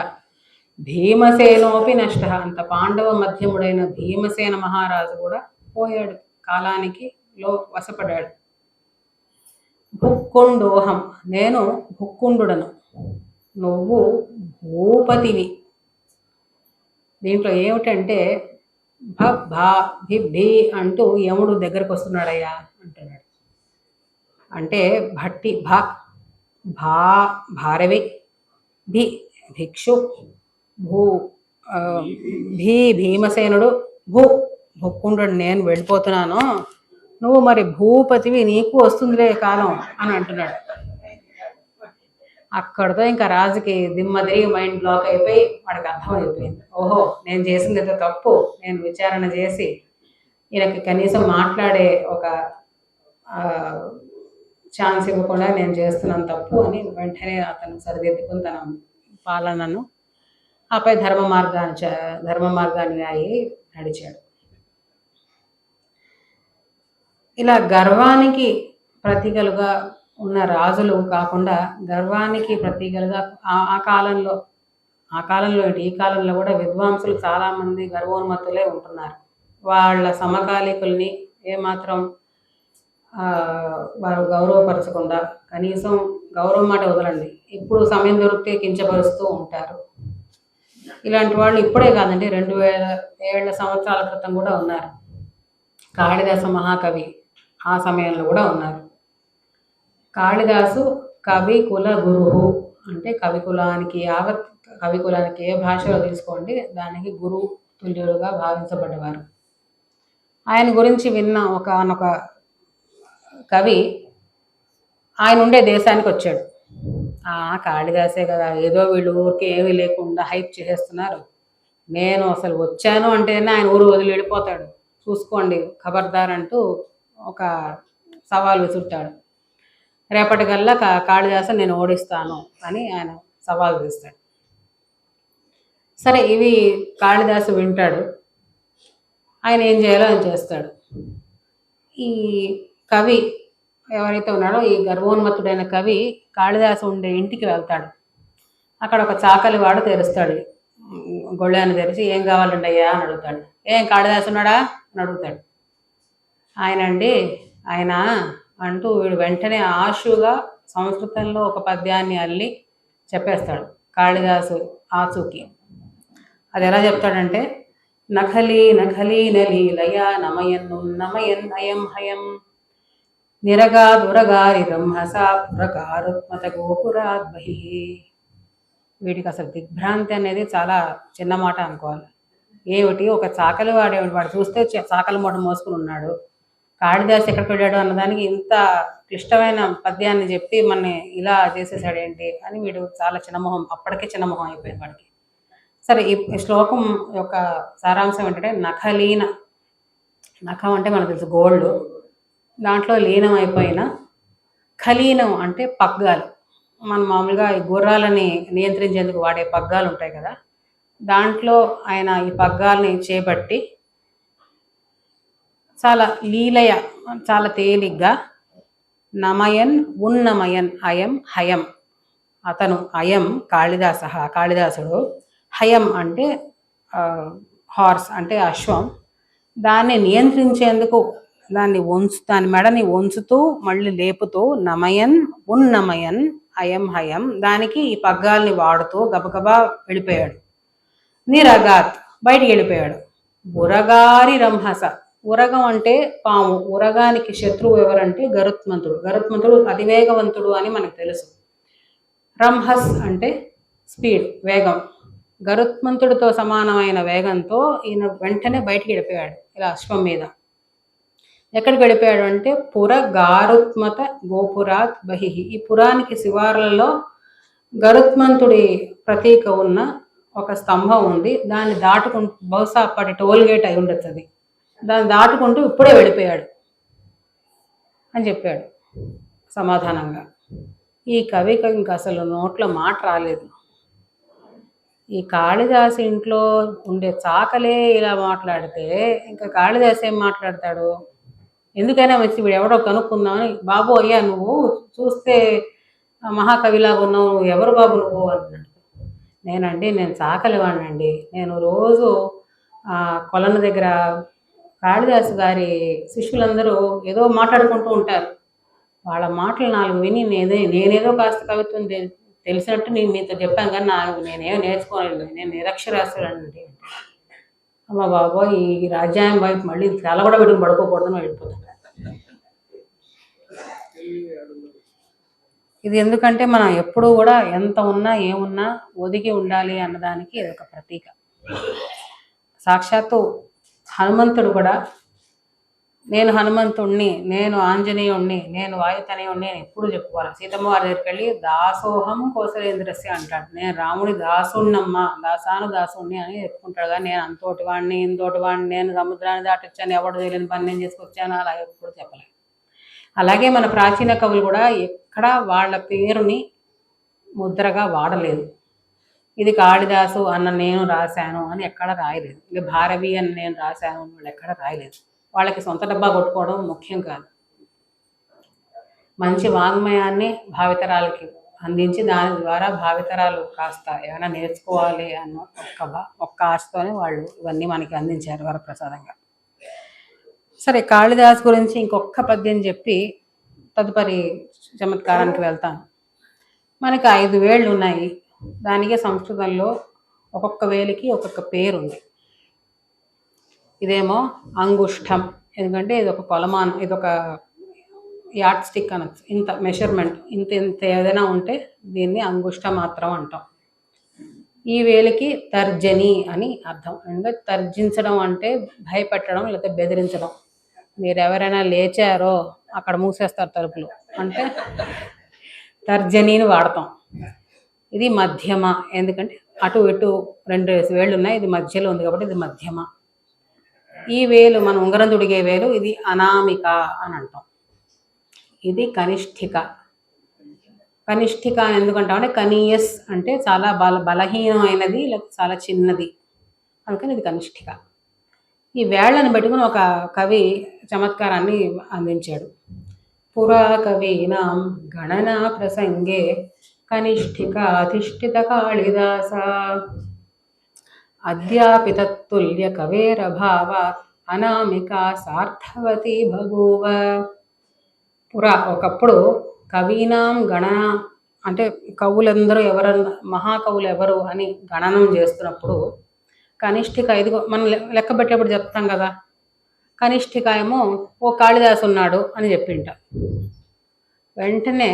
భీమసేనోపి నష్టః. అంత పాండవ మధ్యముడైన భీమసేన మహారాజు కూడా పోయాడు, కాలానికి వశపడ్డాడు. భుక్కుండోహం, నేను భుక్కుండుడను, నువ్వు భూపతివి. దీంట్లో ఏమిటంటే భా భి అంటూ యముడు దగ్గరకు వస్తున్నాడయ్యా అంటున్నాడు. అంటే భట్టి భారవి, భి భిక్షు, భీమసేనుడు, భుక్కుండు నేను వెళ్ళిపోతున్నాను, నువ్వు మరి భూపతివి, నీకు వస్తుందిలే కాలం అని అంటున్నాడు. అక్కడితో ఇంకా రాజుకి దిమ్మ తిరిగి మైండ్ బ్లాక్ అయిపోయి వాడికి అర్థమైపోయింది, ఓహో నేను చేసింది ఏదో తప్పు, నేను విచారణ చేసి ఈయనకి కనీసం మాట్లాడే ఒక ఛాన్స్ ఇవ్వకుండా నేను చేస్తున్నాను తప్పు అని వెంటనే అతను సరిదిద్దుకుని తన పాలనను ఆపై ధర్మ మార్గాన్ని అయి నడిచాడు. ఇలా గర్వానికి ప్రతీకలుగా ఉన్న రాజులు కాకుండా గర్వానికి ప్రతీకలుగా ఆ కాలంలో ఏంటి, ఈ కాలంలో కూడా విద్వాంసులు చాలామంది గర్వోన్మత్తులే ఉంటున్నారు. వాళ్ళ సమకాలీకుల్ని ఏమాత్రం వారు గౌరవపరచకుండా, కనీసం గౌరవం మాట వదలండి, ఇప్పుడు సమయం దొరికితే కించపరుస్తూ ఉంటారు. ఇలాంటి వాళ్ళు ఇప్పుడే కాదండి, 2000 సంవత్సరాల క్రితం కూడా ఉన్నారు. కాళిదాస మహాకవి ఆ సమయంలో కూడా ఉన్నారు. కాళిదాసు కవి కుల గురువు అంటే యావత్ కవికులానికి ఏ భాషలో తీసుకోండి దానికి గురు తుల్యుడుగా భావించబడ్డవారు. ఆయన గురించి విన్న ఒకనొక కవి ఆయన ఉండే దేశానికి వచ్చాడు. కాళిదాసే కదా, ఏదో వీళ్ళు ఊరికి ఏమీ లేకుండా హైప్ చేసేస్తున్నారు, నేను అసలు వచ్చాను అంటేనే ఆయన ఊరు వదిలి వెళ్ళిపోతాడు, చూసుకోండి ఖబర్దార్ అంటూ ఒక సవాల్ విసురుతాడు. రేపటికల్లా కాళిదాసు నేను ఓడిస్తాను అని ఆయన సవాల్ చేస్తాడు. సరే, ఇవి కాళిదాసు వింటాడు, ఆయన ఏం చేయాలో ఆయన చేస్తాడు. ఈ కవి ఎవరైతే ఉన్నాడో, ఈ గర్వోన్మత్తుడైన కవి కాళిదాసు ఉండే ఇంటికి వెళ్తాడు. అక్కడ ఒక చాకలి వాడు తెరుస్తాడు, గొళ్ళాన్ని తెరిచి ఏం కావాలండి అయ్యా అని అడుగుతాడు. ఏం కాళిదాసు ఉన్నాడా అని అడుగుతాడు. ఆయన అంటూ వీడు వెంటనే ఆశుగా సంస్కృతంలో ఒక పద్యాన్ని అల్లి చెప్పేస్తాడు. కాళిదాసు ఆచూకి అది ఎలా చెప్తాడంటే, నఖలి నఖలి నలీలయ నమయన్ నమయన్ అయం హయం నిరగా దురగారి బ్రహ్మస పురకారుత్మత గోపురాద్బహి. వీడికి అసలు దిగ్భ్రాంతి అనేది చాలా చిన్న మాట అనుకోవాలి. ఏమిటి, ఒక చాకలి వాడు చూస్తే చాకలి మూట మోసుకుని ఉన్నాడు, కాళిదాసు ఎక్కడికి వెళ్ళాడు అన్నదానికి ఇంత క్లిష్టమైన పద్యాన్ని చెప్పి మనని ఇలా చేసేసాడేంటి అని వీడు చాలా చిన్నమొహం, అప్పటికే చిన్నమొహం అయిపోయింది వాడికి. సరే, ఈ శ్లోకం యొక్క సారాంశం ఏంటంటే, నఖం అంటే మనకు తెలుసు గోల్డ్, దాంట్లో లీనం అయిపోయిన, ఖలీనం అంటే పగ్గాలు, మనం మామూలుగా ఈ గుర్రాలని నియంత్రించేందుకు వాడే పగ్గాలు ఉంటాయి కదా, దాంట్లో ఆయన ఈ పగ్గాల్ని చేపట్టి చాలా లీలయ, చాలా తేలిగ్గా నమయన్ ఉన్నమయన్ అయం హయం, అతను అయం కాళిదాసుడు, హయం అంటే హార్స్ అంటే అశ్వం, దాన్ని నియంత్రించేందుకు దాని మెడని వంచుతూ మళ్ళీ లేపుతూ నమయన్ ఉన్నమయన్ అయం హయం, దానికి ఈ పగ్గాల్ని వాడుతూ గబగబా వెళ్ళిపోయాడు. నిరగాత్ బయటికి వెళ్ళిపోయాడు. ఉరగారి రంహస, ఉరగం అంటే పాము, ఉరగానికి శత్రువు ఎవరంటే గరుత్మంతుడు అతివేగవంతుడు అని మనకు తెలుసు. రంహస్ అంటే స్పీడ్, వేగం, గరుత్మంతుడితో సమానమైన వేగంతో ఈయన వెంటనే బయటికి వెళ్ళిపోయాడు ఇలా అశ్వం మీద. ఎక్కడికి వెళ్ళిపోయాడు అంటే పురగారుత్మత గోపురాత్ బహిహి, ఈ పురానికి శివార్లలో గరుత్మంతుడి ప్రతీక ఉన్న ఒక స్తంభం ఉంది, దాన్ని దాటుకుంటూ, బహుశా అప్పటి టోల్ గేట్ అయి ఉండొచ్చు అది, దాన్ని దాటుకుంటూ ఇప్పుడే వెళ్ళిపోయాడు అని చెప్పాడు సమాధానంగా. ఈ కవికి ఇంకా అసలు నోట్లో మాట రాలేదు. ఈ కాళిదాసు ఇంట్లో ఉండే చాకలే ఇలా మాట్లాడితే ఇంకా కాళిదాసు ఏం మాట్లాడతాడు? ఎందుకైనా వచ్చి వీడు ఎవడో కనుక్కుందామని, బాబు అయ్యా నువ్వు చూస్తే మహాకవిలాగా ఉన్నావు, నువ్వు ఎవరు బాబు నువ్వు అంటున్నాడు. నేను చాకలి వాడినండి, నేను రోజు కొలను దగ్గర కాళిదాసు గారి శిష్యులందరూ ఏదో మాట్లాడుకుంటూ ఉంటారు, వాళ్ళ మాటలు 4 విని నేనేదో కాస్త కవిత్వం తెలిసినట్టు మీతో చెప్పాను, కానీ నేనేమో నేర్చుకోలేదు, నేను నిరక్షరాస్యులండి. అమ్మ బాబోయ్, ఈ రాజ్యాయం వైపు మళ్ళీ తల కూడా వీటికి పడుకోకూడదని వెళ్ళిపోతాడు. ఇది ఎందుకంటే మనం ఎప్పుడూ కూడా ఎంత ఉన్నా ఏమున్నా ఒదిగి ఉండాలి అన్నదానికి ఇది ఒక ప్రతీక. సాక్షాత్తు హనుమంతుడు కూడా, నేను హనుమంతుణ్ణి, నేను ఆంజనేయుణ్ణి, నేను వాయుతనయుణ్ణి అని ఎప్పుడు చెప్పుకోవాలి. సీతమ్మ వారి దగ్గరికి వెళ్ళి దాసోహం కోసలేంద్రస్య అంటాడు, నేను రాముడి దాసుణ్ణమ్మ, దాసుణ్ణి అని చెప్పుకుంటాడు. కానీ నేను అంతోటి వాడిని ఇంతోటి వాడిని, నేను సముద్రాన్ని దాటొచ్చాను, ఎవడు తెలియని పని నేను చేసుకొచ్చాను అలా ఎప్పుడు చెప్పలేదు. అలాగే మన ప్రాచీన కవులు కూడా ఎక్కడ వాళ్ళ పేరుని ముద్రగా వాడలేదు. ఇది కాళిదాసు అన్న నేను రాశాను అని ఎక్కడ రాయలేదు, ఇది భారవి అని నేను రాశాను అని వాళ్ళు ఎక్కడ రాయలేదు. వాళ్ళకి సొంత డబ్బా కొట్టుకోవడం ముఖ్యం కాదు, మంచి వాంగ్మయాన్ని భావితరాలకి అందించి దాని ద్వారా భావితరాలు కాస్త ఏమైనా నేర్చుకోవాలి అన్న ఒక్క ఆశతోనే వాళ్ళు ఇవన్నీ మనకి అందించారు వరప్రసాదంగా. సరే, కాళిదాస్ గురించి ఇంకొక పద్యం చెప్పి తదుపరి చమత్కారానికి వెళ్తాను. మనకి 5 వేళ్ళు ఉన్నాయి. దానికే సంస్కృతంలో ఒక్కొక్క వేలికి ఒక్కొక్క పేరు ఉంది. ఇదేమో అంగుష్టం, ఎందుకంటే ఇది ఒక కొలమానం, ఇది ఒక యార్డ్ స్టిక్ అనొచ్చు. ఇంత మెషర్మెంట్, ఇంత ఏదైనా ఉంటే దీన్ని అంగుష్ట మాత్రం అంటాం. ఈ వేలికి తర్జని అని అర్థం. ఎందుకంటే తర్జించడం అంటే భయపెట్టడం లేకపోతే బెదిరించడం. మీరు ఎవరైనా లేచారో అక్కడ మూసేస్తారు తలుపులు అంటే తర్జనీని వాడతాం. ఇది మధ్యమ, ఎందుకంటే అటు ఇటు 2 వేళ్ళు ఉన్నాయి, ఇది మధ్యలో ఉంది కాబట్టి ఇది మధ్యమ. ఈ వేలు మన ఉంగరం తుడిగే వేలు, ఇది అనామిక అని అంటాం. ఇది కనిష్ఠిక. కనిష్ఠిక ఎందుకంటామంటే కనీయస్ అంటే చాలా బలహీనమైనది, లేకపోతే చాలా చిన్నది, అందుకని ఇది కనిష్ఠిక. ఈ వేళ్లను పెట్టుకుని ఒక కవి చమత్కారాన్ని అందించాడు. పురా కవీనాం గణనా ప్రసంగే కనిష్ఠిక అధిష్ఠిత కాళిదాస అద్యాపి తత్తుల్య కవేరభావాత్ అనామిక సార్థవతి బభూవ. పురా ఒకప్పుడు కవీనాం గణన అంటే కవులందరూ ఎవరన్నా మహాకవులు ఎవరు అని గణనం చేస్తున్నప్పుడు కనిష్ఠిక, ఇదిగో మనం లెక్క పెట్టేప్పుడు చెప్తాం కదా, కనిష్ఠిక ఏమో ఓ కాళిదాసు ఉన్నాడు అని చెప్పింట. వెంటనే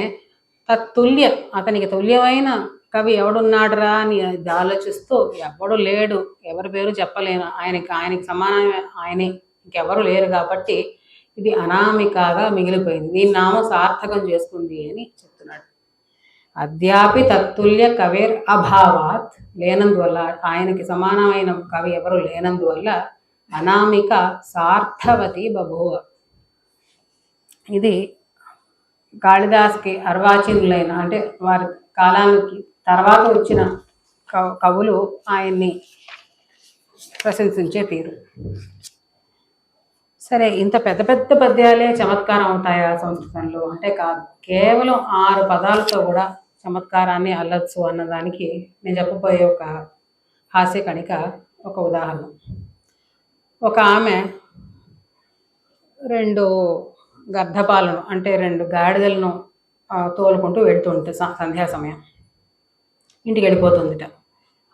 తత్తుల్య, అతనికి తుల్యమైన కవి ఎవడున్నాడురా అని ఆలోచిస్తూ ఎవడు లేడు, ఎవరి పేరు చెప్పలేను, ఆయనకి సమానమే ఆయనే, ఇంకెవరు లేరు కాబట్టి ఇది అనామికగా మిగిలిపోయింది, దీని నామం సార్థకం చేసుకుంది అని చెప్తున్నాడు. అద్యాపి తత్తుల్య కవేర్ అభావాత్, లేనందువల్ల, ఆయనకి సమానమైన కవి ఎవరు లేనందువల్ల అనామిక సార్థవతి బభూవ. ఇది కాళిదాస్కి అర్వాచీనులైన అంటే వారి కాలానికి తర్వాత వచ్చిన కవులు ఆయన్ని ప్రశంసించే తీరు. సరే, ఇంత పెద్ద పెద్ద పద్యాలే చమత్కారం అవుతాయా సంస్కృతంలో అంటే కాదు. కేవలం 6 పదాలతో కూడా చమత్కారాన్ని అల్లచ్చు అన్నదానికి నేను చెప్పబోయే ఒక హాస్య కణిక ఒక ఉదాహరణ. ఒక ఆమె 2 గర్ధపాలను అంటే 2 గాడిదలను తోలుకుంటూ వెళ్తుంటే సంధ్యా సమయం ఇంటికి వెళ్ళిపోతుందిట.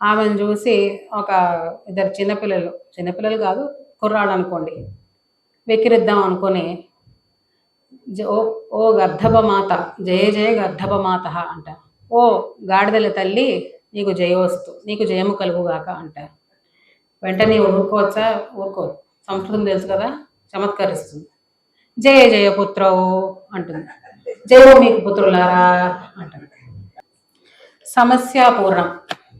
ఆమెను చూసి ఒక 2 చిన్నపిల్లలు కాదు, కుర్రాళ్ళు అనుకోండి, వెక్కిరిద్దాం అనుకుని ఓ గర్ధపమాత జయ జయ గర్ధపమాత అంట. ఓ గాడిదల తల్లి నీకు జయోస్తు, నీకు జయము కలుగుగాక అంట. వెంటనే ఊరుకోవచ్చా? ఊరుకోదు. సంస్కృతం తెలుసు కదా, చమత్కరిస్తుంది. జయ జయ పుత్రవు అంటుంది. జయ మీకు పుత్రులారా అంటుంది. సమస్యాపూర్ణం,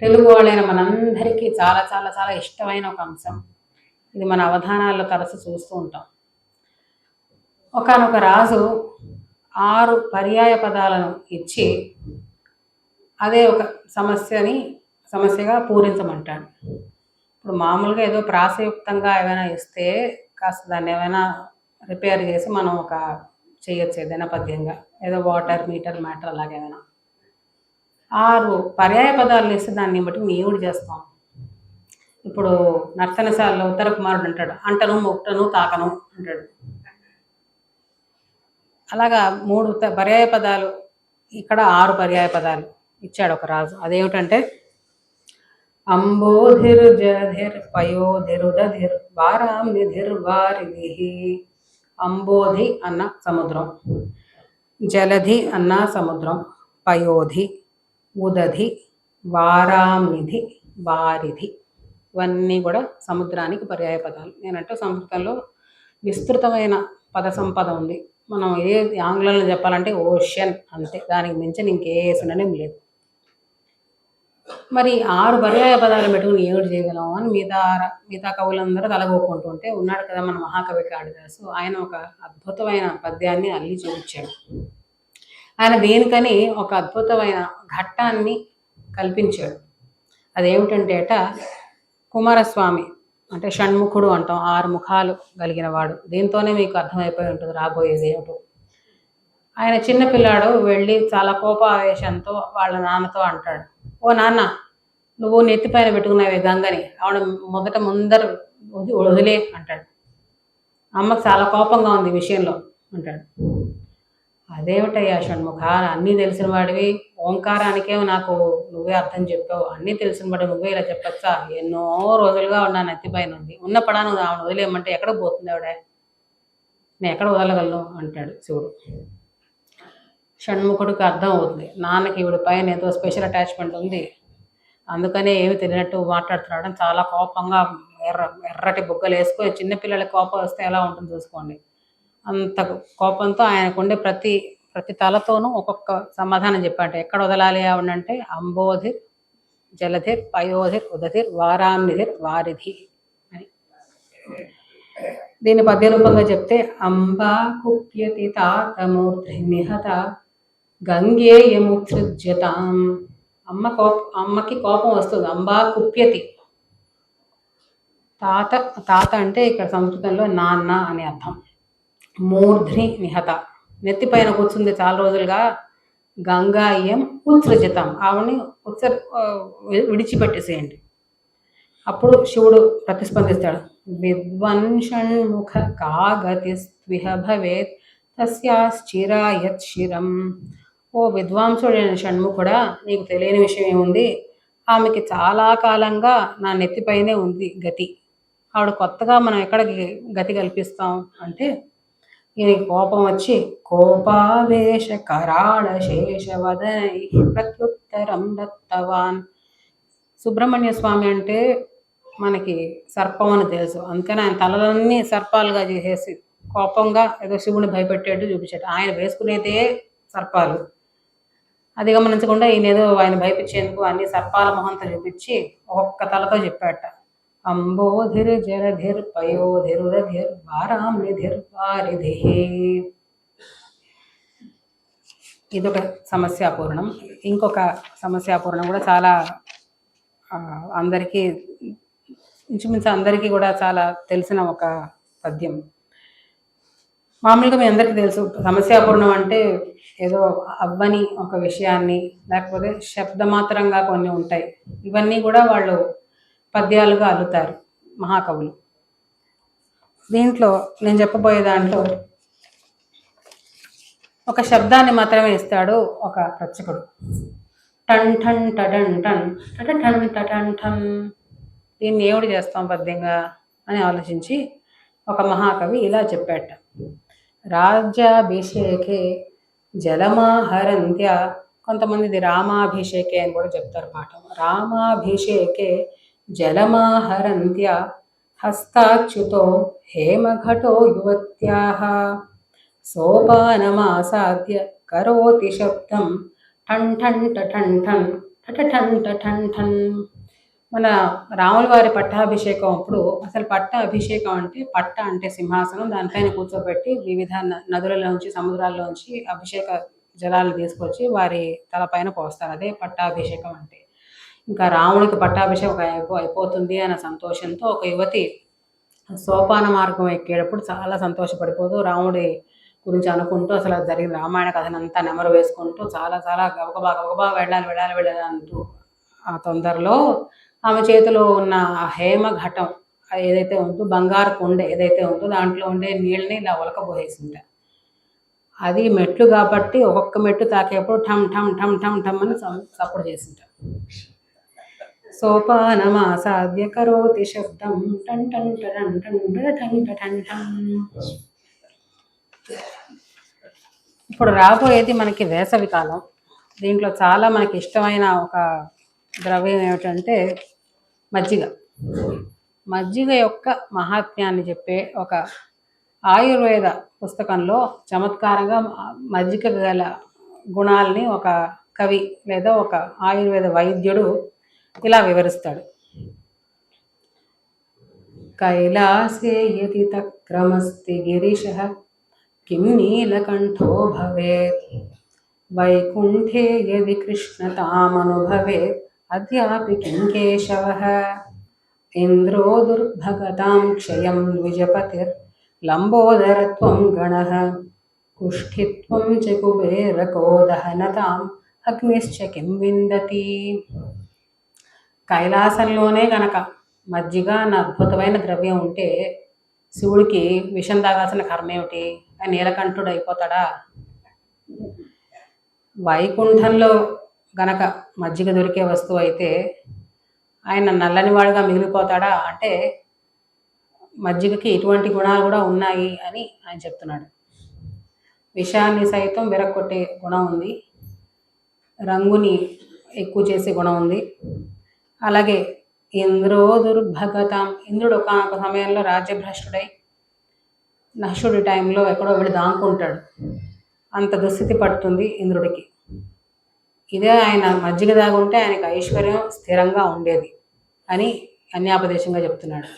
తెలుగు వాళ్ళైన మనందరికీ చాలా చాలా చాలా ఇష్టమైన ఒక అంశం. ఇది మన అవధానాల్లో తరచు చూస్తూ ఉంటాం. ఒకానొక రాజు 6 పర్యాయ పదాలను ఇచ్చి అదే ఒక సమస్యగా పూరించమంటాడు. ఇప్పుడు మామూలుగా ఏదో ప్రాసయుక్తంగా ఏమైనా ఇస్తే కాస్త దాన్ని ఏమైనా రిపేర్ చేసి మనం ఒక చేయొచ్చు, ఏదైనా పద్యంగా, ఏదో వాటర్ మీటర్ మ్యాటర్ అలాగేమైనా. 6 పర్యాయ పదాలు ఇస్తే దాన్ని బట్టి నీవుడు చేస్తాం. ఇప్పుడు నర్తనశాలలో ఉత్తర కుమారుడు అంటాడు, అంటను ముట్టను తాకను అంటాడు. అలాగా 3 పర్యాయ పదాలు, ఇక్కడ 6 పర్యాయ పదాలు ఇచ్చాడు ఒక రాజు. అదేమిటంటే అంబోధిర్ జలధిర్ పయోధిరుదధిర్ వారాం నిధిర్ వారిధి. అంబోధి అన్న సముద్రం, జలధి అన్న సముద్రం, పయోధి ఉదధి, వారాంనిధి వారిధి, ఇవన్నీ కూడా సముద్రానికి పర్యాయ పదాలు. నేనంటే సంస్కృతంలో విస్తృతమైన పద సంపద ఉంది. మనం ఆంగ్లంలో చెప్పాలంటే ఓషన్ అంతే, దానికి మించిన ఇంకే సునడం లేదు. మరి 6 పర్యాయ పదాలు పెట్టుకుని ఏమిటి చేయగలం అని మిగతా కవులందరూ తలగొక్కుంటుంటే ఉన్నాడు కదా మన మహాకవి కాళిదాసు. ఆయన ఒక అద్భుతమైన పద్యాన్ని అల్లి చూపించాడు. ఆయన దేనికని ఒక అద్భుతమైన ఘట్టాన్ని కల్పించాడు. అదేమిటంటే కుమారస్వామి అంటే షణ్ముఖుడు అంటాం, 6 ముఖాలు కలిగిన వాడు. దీంతోనే మీకు అర్థమైపోయి ఉంటుంది రాబోయేది ఏమిటో. ఆయన చిన్నపిల్లాడు వెళ్ళి చాలా కోపావేశంతో వాళ్ళ నాన్నతో అంటాడు, ఓ నాన్న, నువ్వు నెత్తిపైన పెట్టుకున్నావే గంగని, ఆవిడ ముందర వదిలే అంటాడు. అమ్మకు చాలా కోపంగా ఉంది ఈ విషయంలో అంటాడు. అదేమిటయ్యా షణ్ముఖ, అన్నీ తెలిసిన వాడివి, ఓంకారానికేమో నాకు నువ్వే అర్థం చెప్పావు, అన్నీ తెలిసిన వాడు నువ్వే ఇలా చెప్పచ్చా? ఎన్నో రోజులుగా నా నెత్తిపైన ఉంది, ఉన్నప్పుడా నువ్వు ఆమెను వదిలేయమంటే ఎక్కడ పోతుంది ఆవిడ, నేను ఎక్కడ వదలగలను అంటాడు శివుడు. షణ్ముఖుడికి అర్థం అవుతుంది, నాన్నకి ఈవిడ పైన ఏదో స్పెషల్ అటాచ్మెంట్ ఉంది, అందుకనే ఏమి తెలియనట్టు మాట్లాడుతున్నాడని చాలా కోపంగా ఎర్రటి బుగ్గలు వేసుకొని, చిన్నపిల్లలకి కోపం వస్తే ఎలా ఉంటుంది చూసుకోండి, అంత కోపంతో ఆయనకుండే ప్రతి తలతోనూ ఒక్కొక్క సమాధానం చెప్పాట. ఎక్కడ వదలాలి ఆవిడంటే అంబోధిర్ జలధిర్ పయోధిర్ ఉదధిర్ వారాంనిధిర్ వారిధి అని. దీన్ని పద్య రూపంగా చెప్తే అంబా కుప్యతి తాతమూర్ధి నిహత గంగేయముత్సృజ్యతాం. అమ్మకి కోపం వస్తుంది. అంబా కుప్యతి, తాత అంటే ఇక్కడ సంస్కృతంలో నాన్న అని అర్థం. మూర్ధ్ని నిహత, నెత్తిపైన కూర్చుంది చాలా రోజులుగా. గంగాయం ఉత్సృజితం, ఆవిడ్ని విడిచిపెట్టేసేయండి. అప్పుడు శివుడు ప్రతిస్పందిస్తాడు, విద్వన్షణ్ముఖ కాగతి స్విహ భవేత్ తస్యాశ్చిరాయత్ శిరం. ఓ విద్వాంసుడైన షణ్ముఖుడా, నీకు తెలియని విషయం ఏముంది, ఆమెకి చాలా కాలంగా నా నెత్తిపైనే ఉంది గతి, ఆవిడ కొత్తగా మనం ఎక్కడికి గతి కల్పిస్తాం అంటే, ఈయనకి కోపం వచ్చి కోపావేశ కరాళ శేషవదనై ప్రత్యుత్తరం దత్తవాన్. సుబ్రహ్మణ్య స్వామి అంటే మనకి సర్పం అని తెలుసు, అందుకని ఆయన తలలన్నీ సర్పాలుగా చేసేసి కోపంగా ఏదో శివుని భయపెట్టేట్టు చూపించాడు. ఆయన వేసుకునేదే సర్పాలు, అది గమనించకుండా ఈయన ఏదో ఆయన భయపించేందుకు అన్ని సర్పాల మొహంతో చూపించి ఒక్కొక్క తలతో చెప్పాట. అంబోధిర్ జలధిర్ పయోధిరుదధిర్ వారాంనిధిర్ వారిధి. ఇదొక సమస్యాపూర్ణం. ఇంకొక సమస్యాపూర్ణం కూడా చాలా అందరికీ, ఇంచుమించు అందరికీ కూడా చాలా తెలిసిన ఒక పద్యం. మామూలుగా మీ అందరికీ తెలుసు, సమస్యాపూర్ణం అంటే ఏదో అవ్వని ఒక విషయాన్ని, లేకపోతే శబ్దమాత్రంగా కొన్ని ఉంటాయి, ఇవన్నీ కూడా వాళ్ళు పద్యాలుగా అల్లుతారు మహాకవులు. దీంట్లో నేను చెప్పబోయే దాంట్లో ఒక శబ్దాన్ని మాత్రమే ఇస్తాడు ఒక రచకుడు. టన్ టన్ టన్ టన్ టన్ టన్ టన్. దీన్ని ఏమిటి చేస్తాం పద్యంగా అని ఆలోచించి ఒక మహాకవి ఇలా చెప్పాట. రాజ్యాభిషేకే జలమాహరంత్య, కొంతమంది ఇది రామాభిషేకే అని కూడా చెప్తారు పాఠం. రామాభిషేకే జలమాహరంత్య హస్తాచ్యుతో హేమఘటో యువత్యాః సోపానమాసాద్య కరోతి శబ్దం టన్ టన్ టన్ టన్ టన్ టన్ టన్. మన రాముల వారి పట్టాభిషేకం అప్పుడు, అసలు పట్టాభిషేకం అంటే, పట్ట అంటే సింహాసనం, దానిపైన కూర్చోబెట్టి వివిధ నదులలోంచి సముద్రాల్లోంచి అభిషేక జలాలు తీసుకొచ్చి వారి తలపైన పోస్తారు, అదే పట్టాభిషేకం అంటే. ఇంకా రాముడికి పట్టాభిషేకం అయిపోతుంది అన్న సంతోషంతో ఒక యువతి సోపాన మార్గం ఎక్కేటప్పుడు చాలా సంతోషపడిపోతూ రాముడి గురించి అనుకుంటూ అసలు జరిగిన రామాయణ కథనంతా నెమరు వేసుకుంటూ చాలా గబగబా వెళ్ళాలి అంటూ ఆ తొందరలో ఆమె చేతిలో ఉన్న ఆ హేమ ఘటం ఏదైతే ఉందో, బంగారు కుండ ఏదైతే ఉందో, దాంట్లో ఉండే నీళ్ళని ఇలా ఒలకబోసేసింట. అది మెట్లు కాబట్టి ఒక్కొక్క మెట్టు తాకేప్పుడు ఠమ్ ఠమ్ ఠమ్ ఠమ్ ఠమ్ అని సపోర్ట్ చేసింట. సోపానమాసాద్య కరోతి శబ్దం టన్ టన్ టన్ టన్ టన్ టన్ టన్. ఇప్పుడు రాబోయేది మనకి వేసవి కాలం. దీంట్లో చాలా మనకి ఇష్టమైన ఒక ద్రవ్యం ఏమిటంటే మజ్జిగ యొక్క మహాత్మ్యాన్ని చెప్పే ఒక ఆయుర్వేద పుస్తకంలో చమత్కారంగా మజ్జిగ గల గుణాలని ఒక కవి లేదా ఒక ఆయుర్వేద వైద్యుడు ఇలా వివరిస్తాడు. కైలాసే యది తక్రమస్తి గిరిశః కిం నీలకంఠో భవేత్ వైకుంఠే యది కృష్ణతామనుభవేత్ అద్యాపి కిం కేశవః ఇంద్రో దుర్భగతాం క్షయం ద్విజపతిర్ లంబోదరత్వం గణః కుష్ఠిత్వం చ కుబేరకో దహనతాం అగ్నిశ్చ కిం విందతి. కైలాసంలోనే గనక మజ్జిగ అన్న అద్భుతమైన ద్రవ్యం ఉంటే శివుడికి విషం తాగాల్సిన కర్మ ఏమిటి, ఆయన నీలకంఠుడు అయిపోతాడా? వైకుంఠంలో గనక మజ్జిగ దొరికే వస్తువు అయితే ఆయన నల్లనివాడుగా మిగిలిపోతాడా అంటే మజ్జిగకి ఇటువంటి గుణాలు కూడా ఉన్నాయి అని ఆయన చెప్తున్నాడు. విషాన్ని సైతం విరగొట్టే గుణం ఉంది, రంగుని ఎక్కువ చేసే గుణం ఉంది. అలాగే ఇంద్రో దుర్భగతాం, ఇంద్రుడు ఒక సమయంలో రాజ్యభ్రష్టుడై నహుషుడి టైంలో ఎక్కడో వెళ్ళి దాంకుంటాడు. అంత దుస్థితి పడుతుంది ఇంద్రుడికి. ఇదే ఆయన మజ్జిగ దాగుంటే ఆయనకు ఐశ్వర్యం స్థిరంగా ఉండేది అని అన్యాపదేశంగా చెప్తున్నాడు.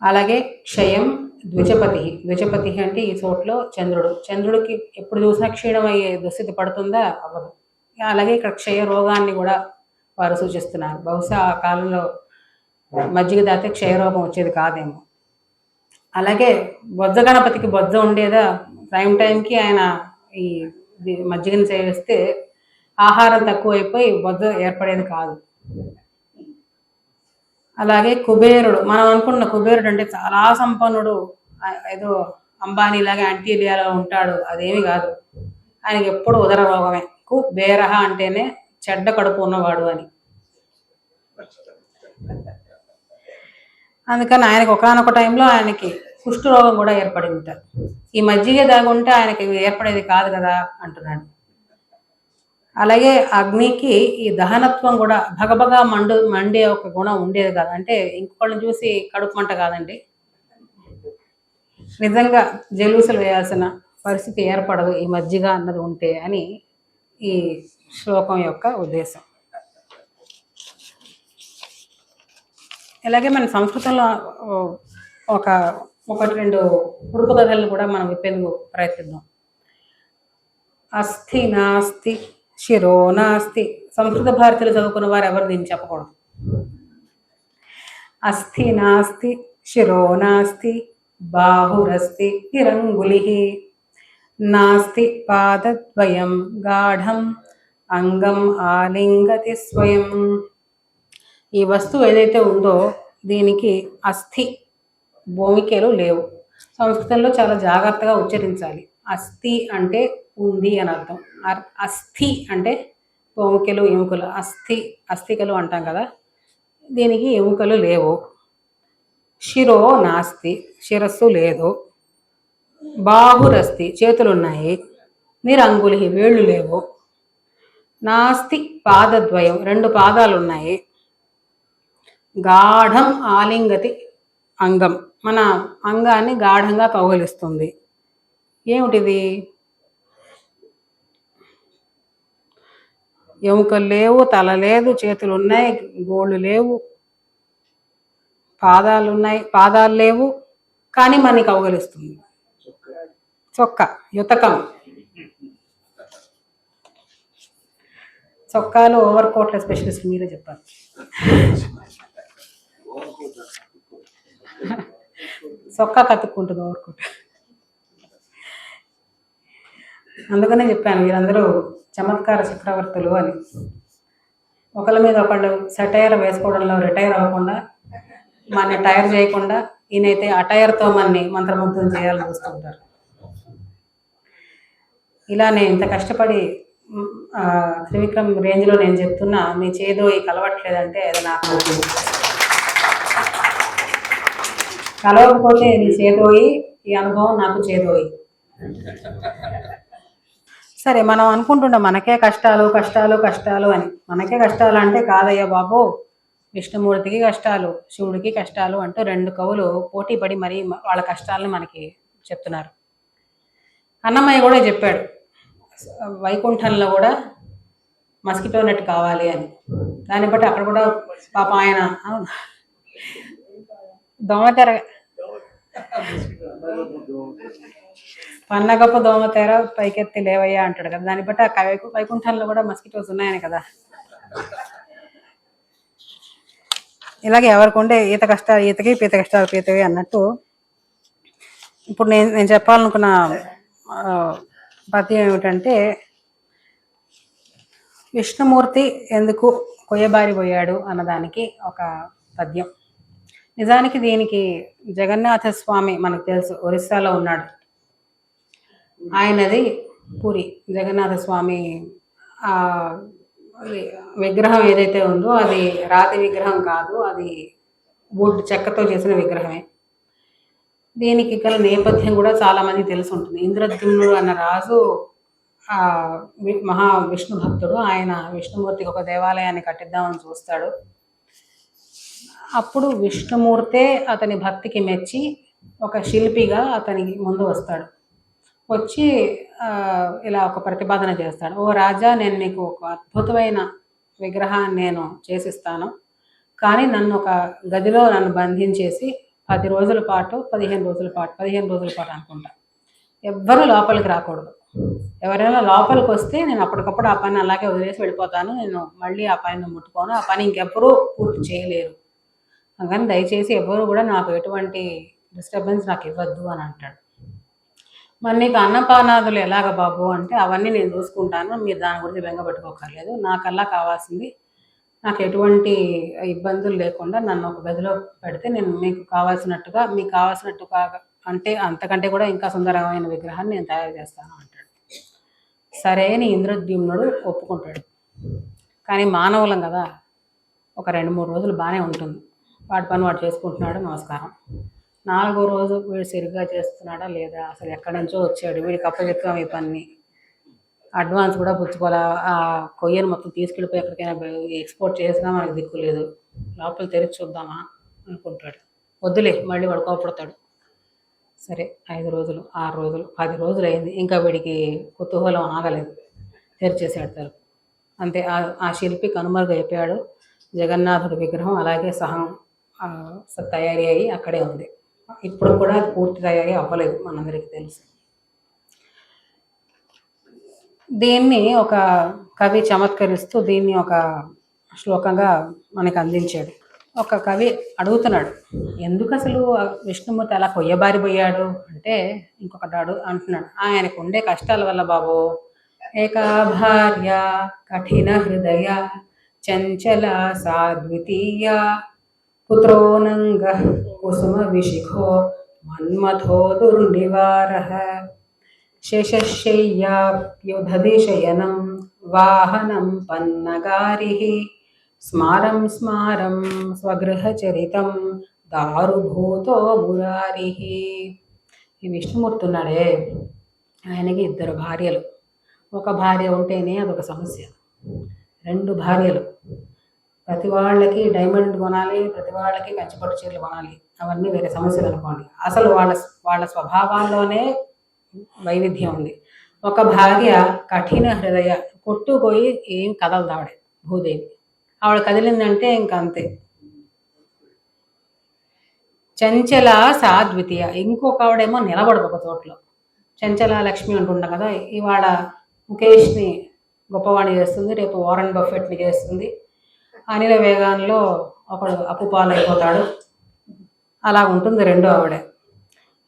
అలాగే క్షయం ద్విజపతి, ద్విజపతి అంటే ఈ చోట్లో చంద్రుడు. చంద్రుడికి ఎప్పుడు చూసినా క్షీణమయ్యే దుస్థితి పడుతుందా? అవ్వదు. అలాగే ఇక్కడ క్షయ రోగాన్ని కూడా వారు సూచిస్తున్నారు. బహుశా ఆ కాలంలో మజ్జిగ దాతే క్షయరోగం వచ్చేది కాదేమో. అలాగే బొజ్జ గణపతికి బొజ్జ ఉండేదా? టైంకి ఆయన ఈ మజ్జిగని సేవిస్తే ఆహారం తక్కువైపోయి బొజ్జ ఏర్పడేది కాదు. అలాగే కుబేరుడు, మనం అనుకున్న కుబేరుడు అంటే చాలా సంపన్నుడు, ఏదో అంబానీలాగా యాంటీలియాలో ఉంటాడు, అదేమీ కాదు. ఆయనకి ఎప్పుడు ఉదర రోగమే. కుబేరహ అంటేనే చెడ్డ కడుపు ఉన్నవాడు అని. అందుకని ఆయనకి ఒకానొక టైంలో ఆయనకి కుష్టు రోగం కూడా ఏర్పడింది. ఈ మజ్జిగ దాగుంటే ఆయనకి ఏర్పడేది కాదు కదా అంటున్నాడు. అలాగే అగ్నికి ఈ దహనత్వం కూడా భగభగా మండే ఒక గుణం ఉండేది కాదు. అంటే ఇంకొకళ్ళని చూసి కడుపు మంట కాదండి, నిజంగా జలూసులు వేయాల్సిన పరిస్థితి ఏర్పడదు ఈ మజ్జిగ అన్నది ఉంటే అని ఈ శ్లోకం యొక్క ఉద్దేశం. ఇలాగే మన సంస్కృతంలో ఒకటి రెండు పుడుపు కథలను కూడా మనం విప్పేందుకు ప్రయత్నిద్దాం. అస్థి నాస్తి శిరో నాస్తి. సంస్కృత భారతీయులు చదువుకున్న వారు ఎవరు దీన్ని చెప్పకూడదు. అస్థి నాస్తి శిరో నాస్తి బాహురస్తి హిరంగులి నాస్తి పాదద్వయం గాఢం అంగం ఆలింగతి స్వయం. ఈ వస్తువు ఏదైతే ఉందో దీనికి అస్థి భూమికలు లేవు. సంస్కృతంలో చాలా జాగ్రత్తగా ఉచ్చరించాలి. అస్థి అంటే ఉంది అని అర్థం. అస్థి అంటే భూమికలు ఎముకలు, అస్థికలు అంటాం కదా, దీనికి ఎముకలు లేవు. శిరో నాస్తి, శిరస్సు లేదు. బాహురస్తి, చేతులు ఉన్నాయి. నిరంగులి, వేళ్ళు లేవు. నాస్తి పాదద్వయం, రెండు పాదాలు ఉన్నాయి. గాఢం ఆలింగతి అంగం, మన అంగాన్ని గాఢంగా కౌగిలిస్తుంది. ఏమిటిది? ఎముకలు లేవు, తల లేదు, చేతులు ఉన్నాయి, గోళ్ళు లేవు, పాదాలు ఉన్నాయి, పాదాలు లేవు, కానీ మనని కౌగిలిస్తుంది. చొక్కా, యుతకం. చొక్కాలు ఓవర్ కోట్ల స్పెషలిస్ట్ మీరే చెప్పారు. చొక్కా కతుక్కుంటుంది ఓవర్ కోట్. అందుకనే చెప్పాను వీరందరూ చమత్కార చక్రవర్తులు అని. ఒకళ్ళ మీద ఒకళ్ళు సెటైర్ వేసుకోవడంలో రిటైర్ అవ్వకుండా, మన టైర్ చేయకుండా, ఈయనైతే అటైర్తో మనని మంత్రముగ్ధం చేయాలని చూస్తుంటారు. ఇలా నేను ఇంత కష్టపడి త్రివిక్రమ్ రేంజ్లో నేను చెప్తున్నా, మీ చేదోయి కలవట్లేదంటే అది నాకు కలవకపోతే నీ చేదోయి, ఈ అనుభవం నాకు చేదోయి. సరే, మనం అనుకుంటున్నాం మనకే కష్టాలు కష్టాలు కష్టాలు అని. మనకే కష్టాలు అంటే కాదయ్యా బాబు, విష్ణుమూర్తికి కష్టాలు, శివుడికి కష్టాలు అంటూ రెండు కవులు పోటీ పడి మరీ వాళ్ళ కష్టాలను మనకి చెప్తున్నారు. అన్నమయ్య కూడా చెప్పాడు, వైకుంఠంలో కూడా మస్కిటో నెట్ కావాలి అని. దాన్ని బట్టి అక్కడ కూడా పాప ఆయన దోమతెర, పన్నగప్ప దోమతెర పైకెత్తి లేవయ్యా అంటాడు కదా. దాన్ని బట్టి ఆ వైకుంఠంలో కూడా మస్కిటోస్ ఉన్నాయని కదా. ఇలాగే ఎవరికి ఉండే ఈత కష్టాలు ఈతకి, పీత కష్టాలు పీతవి అన్నట్టు. ఇప్పుడు నేను చెప్పాలనుకున్న పద్యం ఏమిటంటే, విష్ణుమూర్తి ఎందుకు కొయ్యబారిపోయాడు అన్నదానికి ఒక పద్యం. నిజానికి దీనికి జగన్నాథ స్వామి మనకు తెలుసు, ఒరిస్సాలో ఉన్నాడు. ఆయనది పూరి జగన్నాథ స్వామి ఆ విగ్రహం ఏదైతే ఉందో అది రాతి విగ్రహం కాదు, అది వుడ్ చెక్కతో చేసిన విగ్రహమే. దీనికి గల నేపథ్యం కూడా చాలా మంది తెలిసి ఉంటుంది. ఇంద్రద్యుమ్నుడు అన్న రాజు మహా విష్ణు భక్తుడు. ఆయన విష్ణుమూర్తికి ఒక దేవాలయాన్ని కట్టిద్దామని చూస్తాడు. అప్పుడు విష్ణుమూర్తే అతని భక్తికి మెచ్చి ఒక శిల్పిగా అతనికి ముందు వస్తాడు. వచ్చి ఇలా ఒక ప్రతిపాదన చేస్తాడు. ఓ రాజా, నేను నీకు ఒక అద్భుతమైన విగ్రహాన్ని నేను చేసిస్తాను, కానీ నన్ను ఒక గదిలో బంధించేసి 10 రోజుల పాటు 15 రోజుల పాటు అనుకుంటా, ఎవ్వరూ లోపలికి రాకూడదు. ఎవరైనా లోపలికి వస్తే నేను అప్పటికప్పుడు ఆ పని అలాగే వదిలేసి వెళ్ళిపోతాను. నేను మళ్ళీ ఆ పనిని ముట్టుకోను. ఆ పని ఇంకెవ్వరూ పూర్తి చేయలేరు. అందుకని దయచేసి ఎవరు కూడా నాకు ఎటువంటి డిస్టర్బెన్స్ నాకు ఇవ్వద్దు అని అంటాడు. మరి నీకు అన్నపానాదులు ఎలాగ బాబు అంటే, అవన్నీ నేను చూసుకుంటాను, మీరు దాని గురించి బెంగపెట్టుకోకర్లేదు. నాకల్లా కావాల్సింది, నాకు ఎటువంటి ఇబ్బందులు లేకుండా నన్ను ఒక గదిలో పెడితే నేను మీకు కావాల్సినట్టుగా అంటే అంతకంటే కూడా ఇంకా సుందరమైన విగ్రహాన్ని నేను తయారు చేస్తాను అంటాడు. సరే అని ఇంద్రద్యుమ్నుడు ఒప్పుకుంటాడు. కానీ మానవులం కదా, ఒక 2-3 రోజులు బాగానే ఉంటుంది. వాడి పని వాడు చేసుకుంటున్నాడు, నమస్కారం. 4వ రోజు వీడు సరిగ్గా చేస్తున్నాడా లేదా, అసలు ఎక్కడి నుంచో వచ్చాడు, వీడికి అప్పచెప్పాం ఈ పని, అడ్వాన్స్ కూడా పుచ్చుకోవాలా, ఆ కొయ్యను మొత్తం తీసుకెళ్ళిపోయి ఎక్కడికైనా ఎక్స్పోర్ట్ చేసినా మనకు దిక్కు లేదు, లోపల తెరిచి చూద్దామా అనుకుంటాడు. వద్దులే, మళ్ళీ వాడు కోపడతాడు. సరే 5 రోజులు, 6 రోజులు, 10 రోజులు అయింది. ఇంకా వీడికి కుతూహలం ఆగలేదు, తెరిచేసాడు తలుపు. అంతే, ఆ శిల్పి కనుమరుగైపోయాడు. జగన్నాథుడి విగ్రహం అలాగే తయారీ అయ్యి అక్కడే ఉంది. ఇప్పుడు కూడా అది పూర్తి తయారీ అవ్వలేదు, మనందరికీ తెలుసు. దీన్ని ఒక కవి చమత్కరిస్తూ దీన్ని ఒక శ్లోకంగా మనకు అందించాడు. ఒక కవి అడుగుతున్నాడు, ఎందుకు అసలు విష్ణుమూర్తి అలా కొయ్యబారిపోయాడు అంటే, ఇంకొకటాడు అంటున్నాడు, ఆయనకు ఉండే కష్టాల వల్ల బాబు. ఏకా భార్య కఠిన హృదయ చంచల సాద్వితీయ పుత్రోనంగ కుసుమ విశిఖో మన్మథో దుర్నివారః శేషశయ్యాప్యుదధి శయనం వాహనం పన్నగారిః స్మారం స్మారం స్వగృహచరితం దారుభూతో మురారిః. ఈ విష్ణుమూర్తి ఉన్నాడే, ఆయనకి 2 భార్యలు. ఒక భార్య ఉంటేనే అదొక సమస్య. 2 భార్యలు, ప్రతి వాళ్ళకి డైమండ్ కొనాలి, ప్రతి వాళ్ళకి కంచిపట్టు చీరలు కొనాలి, అవన్నీ వేరే సమస్యలు అనుకోండి. అసలు వాళ్ళ స్వభావాల్లోనే వైవిధ్యం ఉంది. ఒక భార్య కఠిన హృదయ, కొట్టుపోయి ఏం కదలదు ఆవిడ, భూదేవి. ఆవిడ కదిలిందంటే ఇంక అంతే. చంచల సాద్వితీయ, ఇంకొక ఆవిడేమో నిలబడదు ఒక చోట్లో. చంచల లక్ష్మి అంటుంటాం కదా, ఇవాళ ముఖేష్ని గొప్పవాణి చేస్తుంది, రేపు వారన్ బఫెట్ని చేస్తుంది, అనిల వేగాల్లో ఒకడు అప్పు పాలైపోతాడు. అలా ఉంటుంది 2వ ఆవిడ.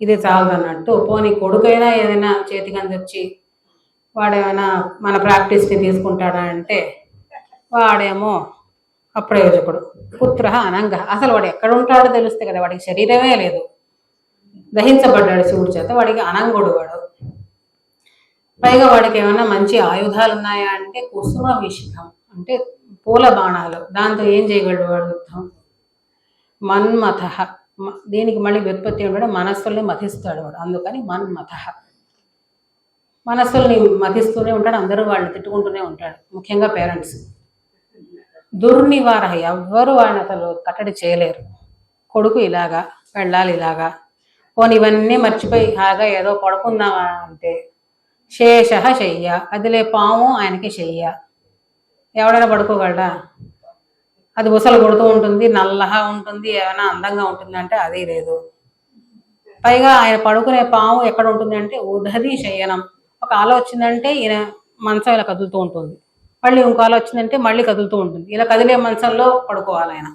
ఇది చాలదన్నట్టు, పోనీ కొడుకైనా ఏదైనా చేతికి అందొచ్చి వాడేమైనా మన ప్రాక్టీస్ని తీసుకుంటాడా అంటే, వాడేమో అప్రయోజకుడు. పుత్ర అనంగ, అసలు వాడు ఎక్కడ ఉంటాడో తెలిస్తే కదా, వాడికి శరీరమే లేదు, దహించబడ్డాడు శివుడి చేత, వాడికి అనంగుడు వాడు. పైగా వాడికి ఏమైనా మంచి ఆయుధాలు ఉన్నాయా అంటే, కుసుమ విశిఖం అంటే పూల బాణాలు, దాంతో ఏం చేయగలడు వాడు యుద్ధం. మన్మథ, దీనికి మళ్ళీ వ్యుత్పత్తి ఏమిటంటే మనస్సుల్ని మథిస్తాడు వాడు, అందుకని మన్మథ. మనస్సుల్ని మథిస్తూనే ఉంటాడు, అందరూ వాళ్ళని తిట్టుకుంటూనే ఉంటాడు, ముఖ్యంగా పేరెంట్స్. దుర్నివార, ఎవ్వరూ వాడిని అసలు కట్టడి చేయలేరు. కొడుకు ఇలాగా, పెళ్ళాలి ఇలాగా, పోనీ ఇవన్నీ మర్చిపోయి హాగా ఏదో పడుకుందామా అంటే శేష శయ్య, అదిలే పాము ఆయనకి శయ్య. ఎవడైనా పడుకోగలడా? అది ఉసలు కొడుతూ ఉంటుంది, నల్లగా ఉంటుంది, ఏమైనా అందంగా ఉంటుంది అంటే అది లేదు. పైగా ఆయన పడుకునే పాము ఎక్కడ ఉంటుంది అంటే ఉదధి శయనం. ఒక ఆలో వచ్చిందంటే ఈయన మంచం ఇలా కదులుతూ ఉంటుంది, మళ్ళీ ఇంకో ఆలో వచ్చిందంటే మళ్ళీ కదులుతూ ఉంటుంది. ఇలా కదిలే మంచంలో పడుకోవాలి ఆయన.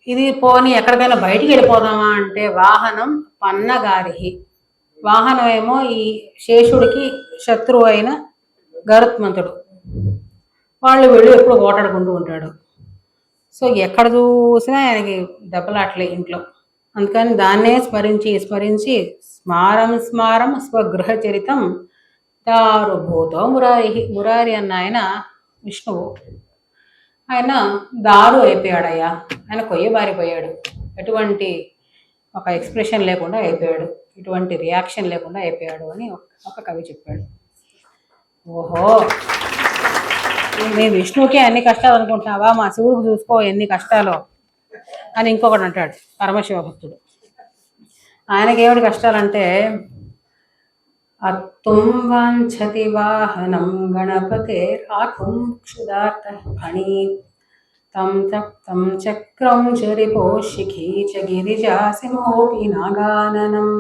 ఇది పోనీ ఎక్కడికైనా బయటికి వెళ్ళిపోదామా అంటే వాహనం పన్నగారిహి, వాహనం ఏమో ఈ శేషుడికి శత్రువు అయిన గరుత్మంతుడు. వాళ్ళు వెళ్ళి ఎప్పుడు ఓటాడుకుంటూ ఉంటాడు. సో ఎక్కడ చూసినా ఆయనకి దెబ్బలాట్లే ఇంట్లో. అందుకని దాన్నే స్మరించి స్మరించి స్మారం స్మారం స్వగృహ చరితం దారుభూతో మురారి అన్న ఆయన విష్ణువు. ఆయన దారు అయిపోయాడయ్యా, ఆయన కొయ్యబారిపోయాడు. ఎటువంటి ఒక ఎక్స్ప్రెషన్ లేకుండా అయిపోయాడు, ఎటువంటి రియాక్షన్ లేకుండా అయిపోయాడు అని ఒక కవి చెప్పాడు. ఓహో, నేను విష్ణువుకే అన్ని కష్టాలు అనుకుంటున్నావా, మా శివుడికి చూసుకో ఎన్ని కష్టాలు అని ఇంకొకటి అంటాడు పరమశివ భక్తుడు. ఆయనకేమిటి కష్టాలంటే, అత్తుం వాంఛతి వాహనం గణపతే రాకుం క్షుదార్థ ఫణి తం చక్రం చరిపో శిఖీ చ గిరిజా సింహోపి నాగాననం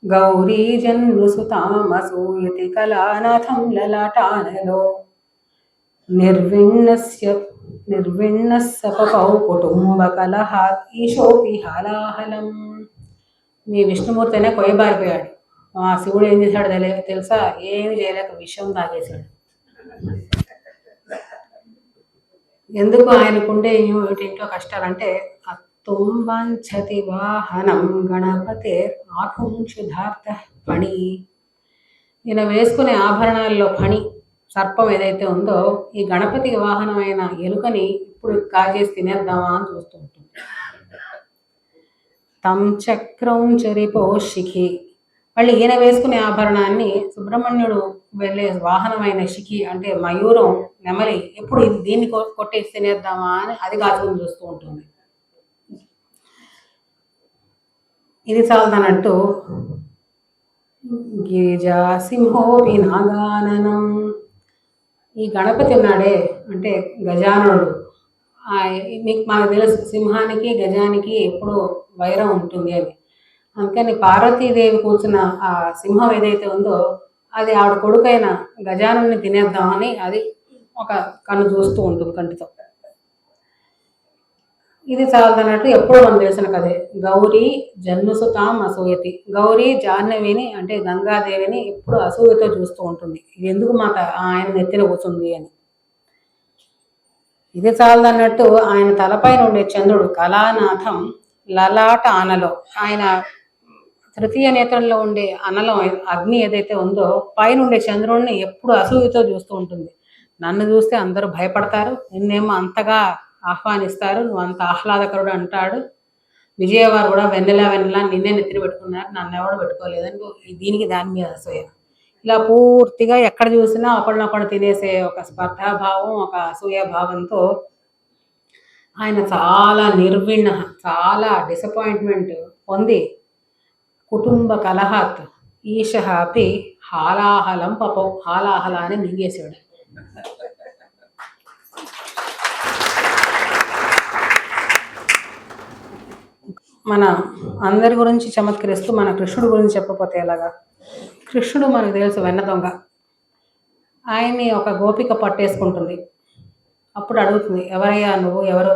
గౌరీ జన్నుసుతామసూయతి కళానాథం లలాటానలో నిర్విణ్ణస్సపౌ కుటుంబ కలహాత్ ఈశోపి హాలాహలం. మీ విష్ణుమూర్తి అయినా కొయ్యబారిపోయాడు. మా శివుడు ఏం చేశాడు తెలుసా? ఏమి చేయలేక విషయం తాగేశాడు. ఎందుకు ఆయనకుండే ఇంట్లో కష్టాలంటే, అత్తుం వాంఛతి వాహనం గణపతే ఆకుం క్షుధార్థ ఫణి. ఈయన వేసుకునే ఆభరణాల్లో ఫణి సర్పం ఏదైతే ఉందో, ఈ గణపతికి వాహనమైన ఎలుకని ఇప్పుడు కాజేసి తినేద్దామా అని చూస్తూ ఉంటుంది. తం చక్రం చరిపో శిఖి, మళ్ళీ ఈయన వేసుకునే ఆభరణాన్ని సుబ్రహ్మణ్యుడు వెళ్ళే వాహనమైన శిఖి అంటే మయూరం, నెమలి ఎప్పుడు దీన్ని కొట్టేసి తినేద్దామా అని అది కాచుకుని చూస్తూ ఉంటుంది. ఇది చాలదన్నట్టు గిరిజా సింహోపి నాగాననం. ఈ గణపతి ఉన్నాడే అంటే గజానుడు. మీకు మాకు తెలుసు సింహానికి గజానికి ఎప్పుడు వైరం ఉంటుంది అని. అందుకని పార్వతీదేవి కూర్చున్న ఆ సింహం ఏదైతే ఉందో అది ఆవిడ కొడుకైన గజానుని తినేద్దామని అది ఒక కన్ను చూస్తూ ఉంటుంది కంటితో. ఇది చాలదన్నట్టు ఎప్పుడు మనం తెలిసిన కదే. గౌరీ జన్నుసుతాం అసూయతి. గౌరీ జాహ్నవిని అంటే గంగాదేవిని ఎప్పుడు అసూయతో చూస్తూ ఉంటుంది. ఇది ఎందుకు మాత ఆయన నెత్తిన కూర్చుంది అని. ఇది చాలదన్నట్టు ఆయన తలపైన ఉండే చంద్రుడు కళానాథం లలాట ఆనలో, ఆయన తృతీయ నేత్రంలో ఉండే అనలం అగ్ని ఏదైతే ఉందో పైన ఉండే చంద్రుడిని ఎప్పుడు అసూయతో చూస్తూ ఉంటుంది. నన్ను చూస్తే అందరూ భయపడతారు, నిన్నేమో అంతగా ఆహ్వానిస్తారు, నువ్వు అంత ఆహ్లాదకరుడు అంటాడు. విజయవారు కూడా వెన్నెలా నిన్నే నెత్తిన పెట్టుకున్నారు, నన్ను ఎవడు పెట్టుకోలేదని దీనికి దాని మీద అసూయ. ఇలా పూర్తిగా ఎక్కడ చూసినా ఒకళ్ళనొకడు తినేసే ఒక స్పర్ధాభావం, ఒక అసూయభావంతో ఆయన చాలా చాలా డిసప్పాయింట్మెంట్ పొంది కుటుంబ కలహాత్ ఈశ అపి హాలాహలం పపం, హాలాహలాన్ని మింగేశాడు. మన అందరి గురించి చమత్కరిస్తూ మన కృష్ణుడి గురించి చెప్పకపోతే ఎలాగా? కృష్ణుడు మనకు తెలుసు వెన్న దొంగ. ఆయన్ని ఒక గోపిక పట్టేసుకుంటుంది. అప్పుడు అడుగుతుంది, ఎవరయ్యా నువ్వు, ఎవరు,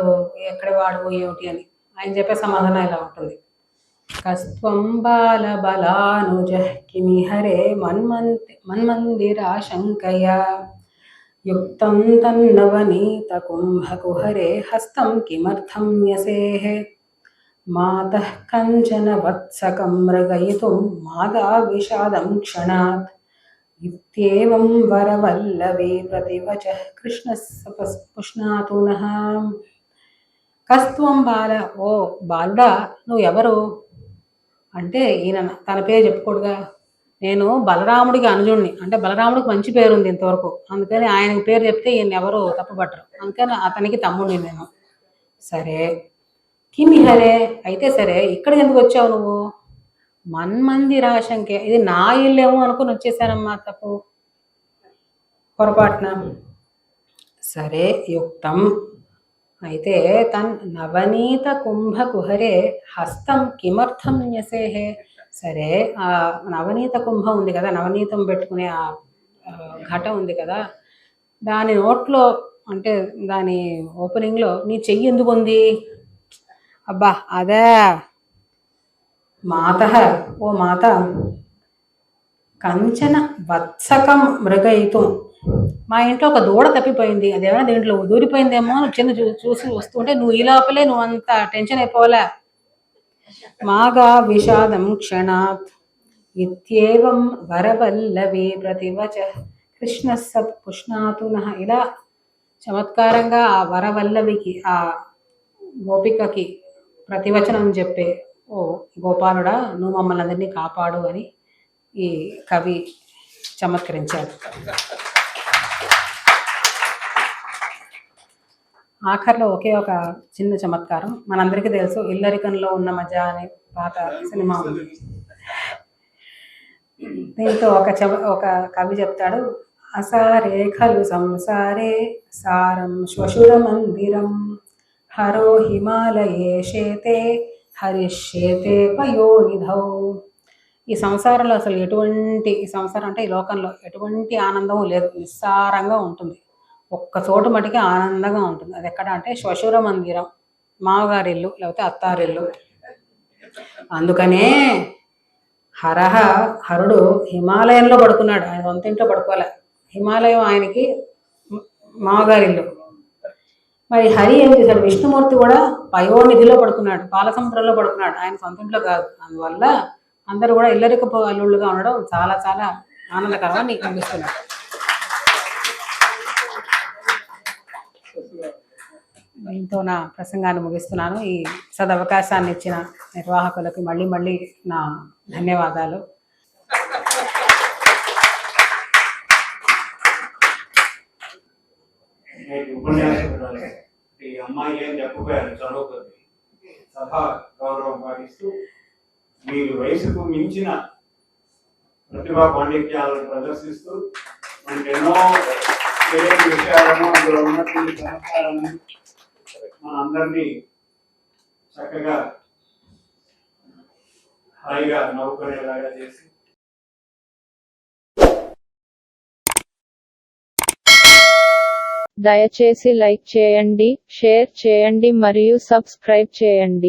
ఎక్కడి వాడు, ఏమిటి అని. ఆయన చెప్పే సమాధానం ఇలా ఉంటుంది. కస్త్వం బాల బలానుజ కిమి హరే మన్మందిరా శంకయ యుక్తం తన్నవనీత కుంభకుహరే హస్తం కిమర్థం న్యసేః మాతః కంచన వత్సకం మృగయితుం మాగా విషాదం క్షణాత్ ఇత్యేవం వరవల్లవే ప్రతివచః కృష్ణస్య పుష్ణాతు నః. కస్త్వం బాల, ఓ బాలుడా నువ్వు ఎవరు అంటే, ఈయన తన పేరు చెప్పుకోడుగా. నేను బలరాముడికి అనుజుడిని, అంటే బలరాముడికి మంచి పేరు ఉంది ఇంతవరకు, అందుకని ఆయనకి పేరు చెప్తే ఈయన ఎవరు తప్పుపట్టరు, అందుకని అతనికి తమ్ముడిని నేను. సరే, కిమి హరే, అయితే సరే ఇక్కడికి ఎందుకు వచ్చావు నువ్వు? మన్మందిరా శంకే, ఇది నా ఇల్లేమో అనుకుని వచ్చేసానమ్మా, తప్పు పొరపాటున. సరే, యుక్తం, అయితే తన్ నవనీత కుంభకుహరే హస్తం కిమర్థం న్యసేః. సరే, ఆ నవనీత కుంభం ఉంది కదా, నవనీతం పెట్టుకునే ఆ ఘటం ఉంది కదా, దాని నోట్లో అంటే దాని ఓపెనింగ్లో నీ చెయ్యి ఎందుకు ఉంది? అబ్బా అదే, మాతః, ఓ మాత, కంచన వత్సకం మృగయితుం, మా ఇంట్లో ఒక దూడ తప్పిపోయింది, అదేమైనా దీంట్లో దూరిపోయిందేమో చిన్న చూసి వస్తుంటే నువ్వు ఈ లోపలే నువ్వు అంత టెన్షన్ అయిపోవాలా. మాగా విషాదం క్షణాత్ ఇత్యేవం వరవల్లవి ప్రతివచ కృష్ణ సత్ పుష్ణాతునః. ఇలా చమత్కారంగా ఆ వరవల్లవికి, ఆ గోపికకి ప్రతివచనం చెప్పే, ఓ గోపాలుడా నువ్వు మమ్మల్ని అందరినీ కాపాడు అని ఈ కవి చమత్కరించాడు. ఆఖరిలో ఒకే ఒక చిన్న చమత్కారం. మనందరికీ తెలుసు ఇల్లరికంలో ఉన్న మజా అనే పాత సినిమా ఉంది. దీంతో ఒక కవి చెప్తాడు, అసారే ఖలు సంసారే సారం శ్వశుర మందిరం హరో హిమాలయే శేతే హరిష్యేతే పయోనిధౌ. ఈ సంసారంలో అసలు ఈ సంసారం అంటే ఈ లోకంలో ఎటువంటి ఆనందం లేదు, నిస్సారంగా ఉంటుంది. ఒక్క చోటు మటుకి ఆనందంగా ఉంటుంది. అది ఎక్కడ అంటే శ్వశుర మందిరం, మామగారిల్లు లేకపోతే అత్తారిల్లు. అందుకనే హరుడు హిమాలయంలో పడుకున్నాడు, ఆయన సొంత ఇంట్లో పడుకోలే. హిమాలయం ఆయనకి మామగారిల్లు. మరి హరి ఏం చేశాడు, విష్ణుమూర్తి కూడా పయోనిధిలో పడుకున్నాడు, పాలసముద్రంలో పడుకున్నాడు, ఆయన సొంత ఇంట్లో కాదు. అందువల్ల అందరూ కూడా ఇల్లరికపు అల్లుళ్ళుగా ఉండడం చాలా చాలా ఆనందకరంగా నీకు అనిపిస్తున్నాడు. దీంతో నా ప్రసంగాన్ని ముగిస్తున్నాను. ఈ సదవకాశాన్ని ఇచ్చిన నిర్వాహకులకి మళ్ళీ మళ్ళీ నా ధన్యవాదాలు. ఈ అమ్మాయి ఏం చెప్పబోయారు, చదువుతుంది సభా గౌరవం పాటిస్తూ మీరు వయసుకు మించిన ప్రతిభా పాండిత్యాలను ప్రదర్శిస్తూ మనకి ఎన్నో తెలియని విషయాలను అందులో ఉన్నటువంటి సంస్కారాలను మనందరినీ చక్కగా హాయిగా నవ్వుకునేలాగా చేసి దయచేసి లైక్ చేయండి, షేర్ చేయండి మరియు సబ్స్క్రైబ్ చేయండి.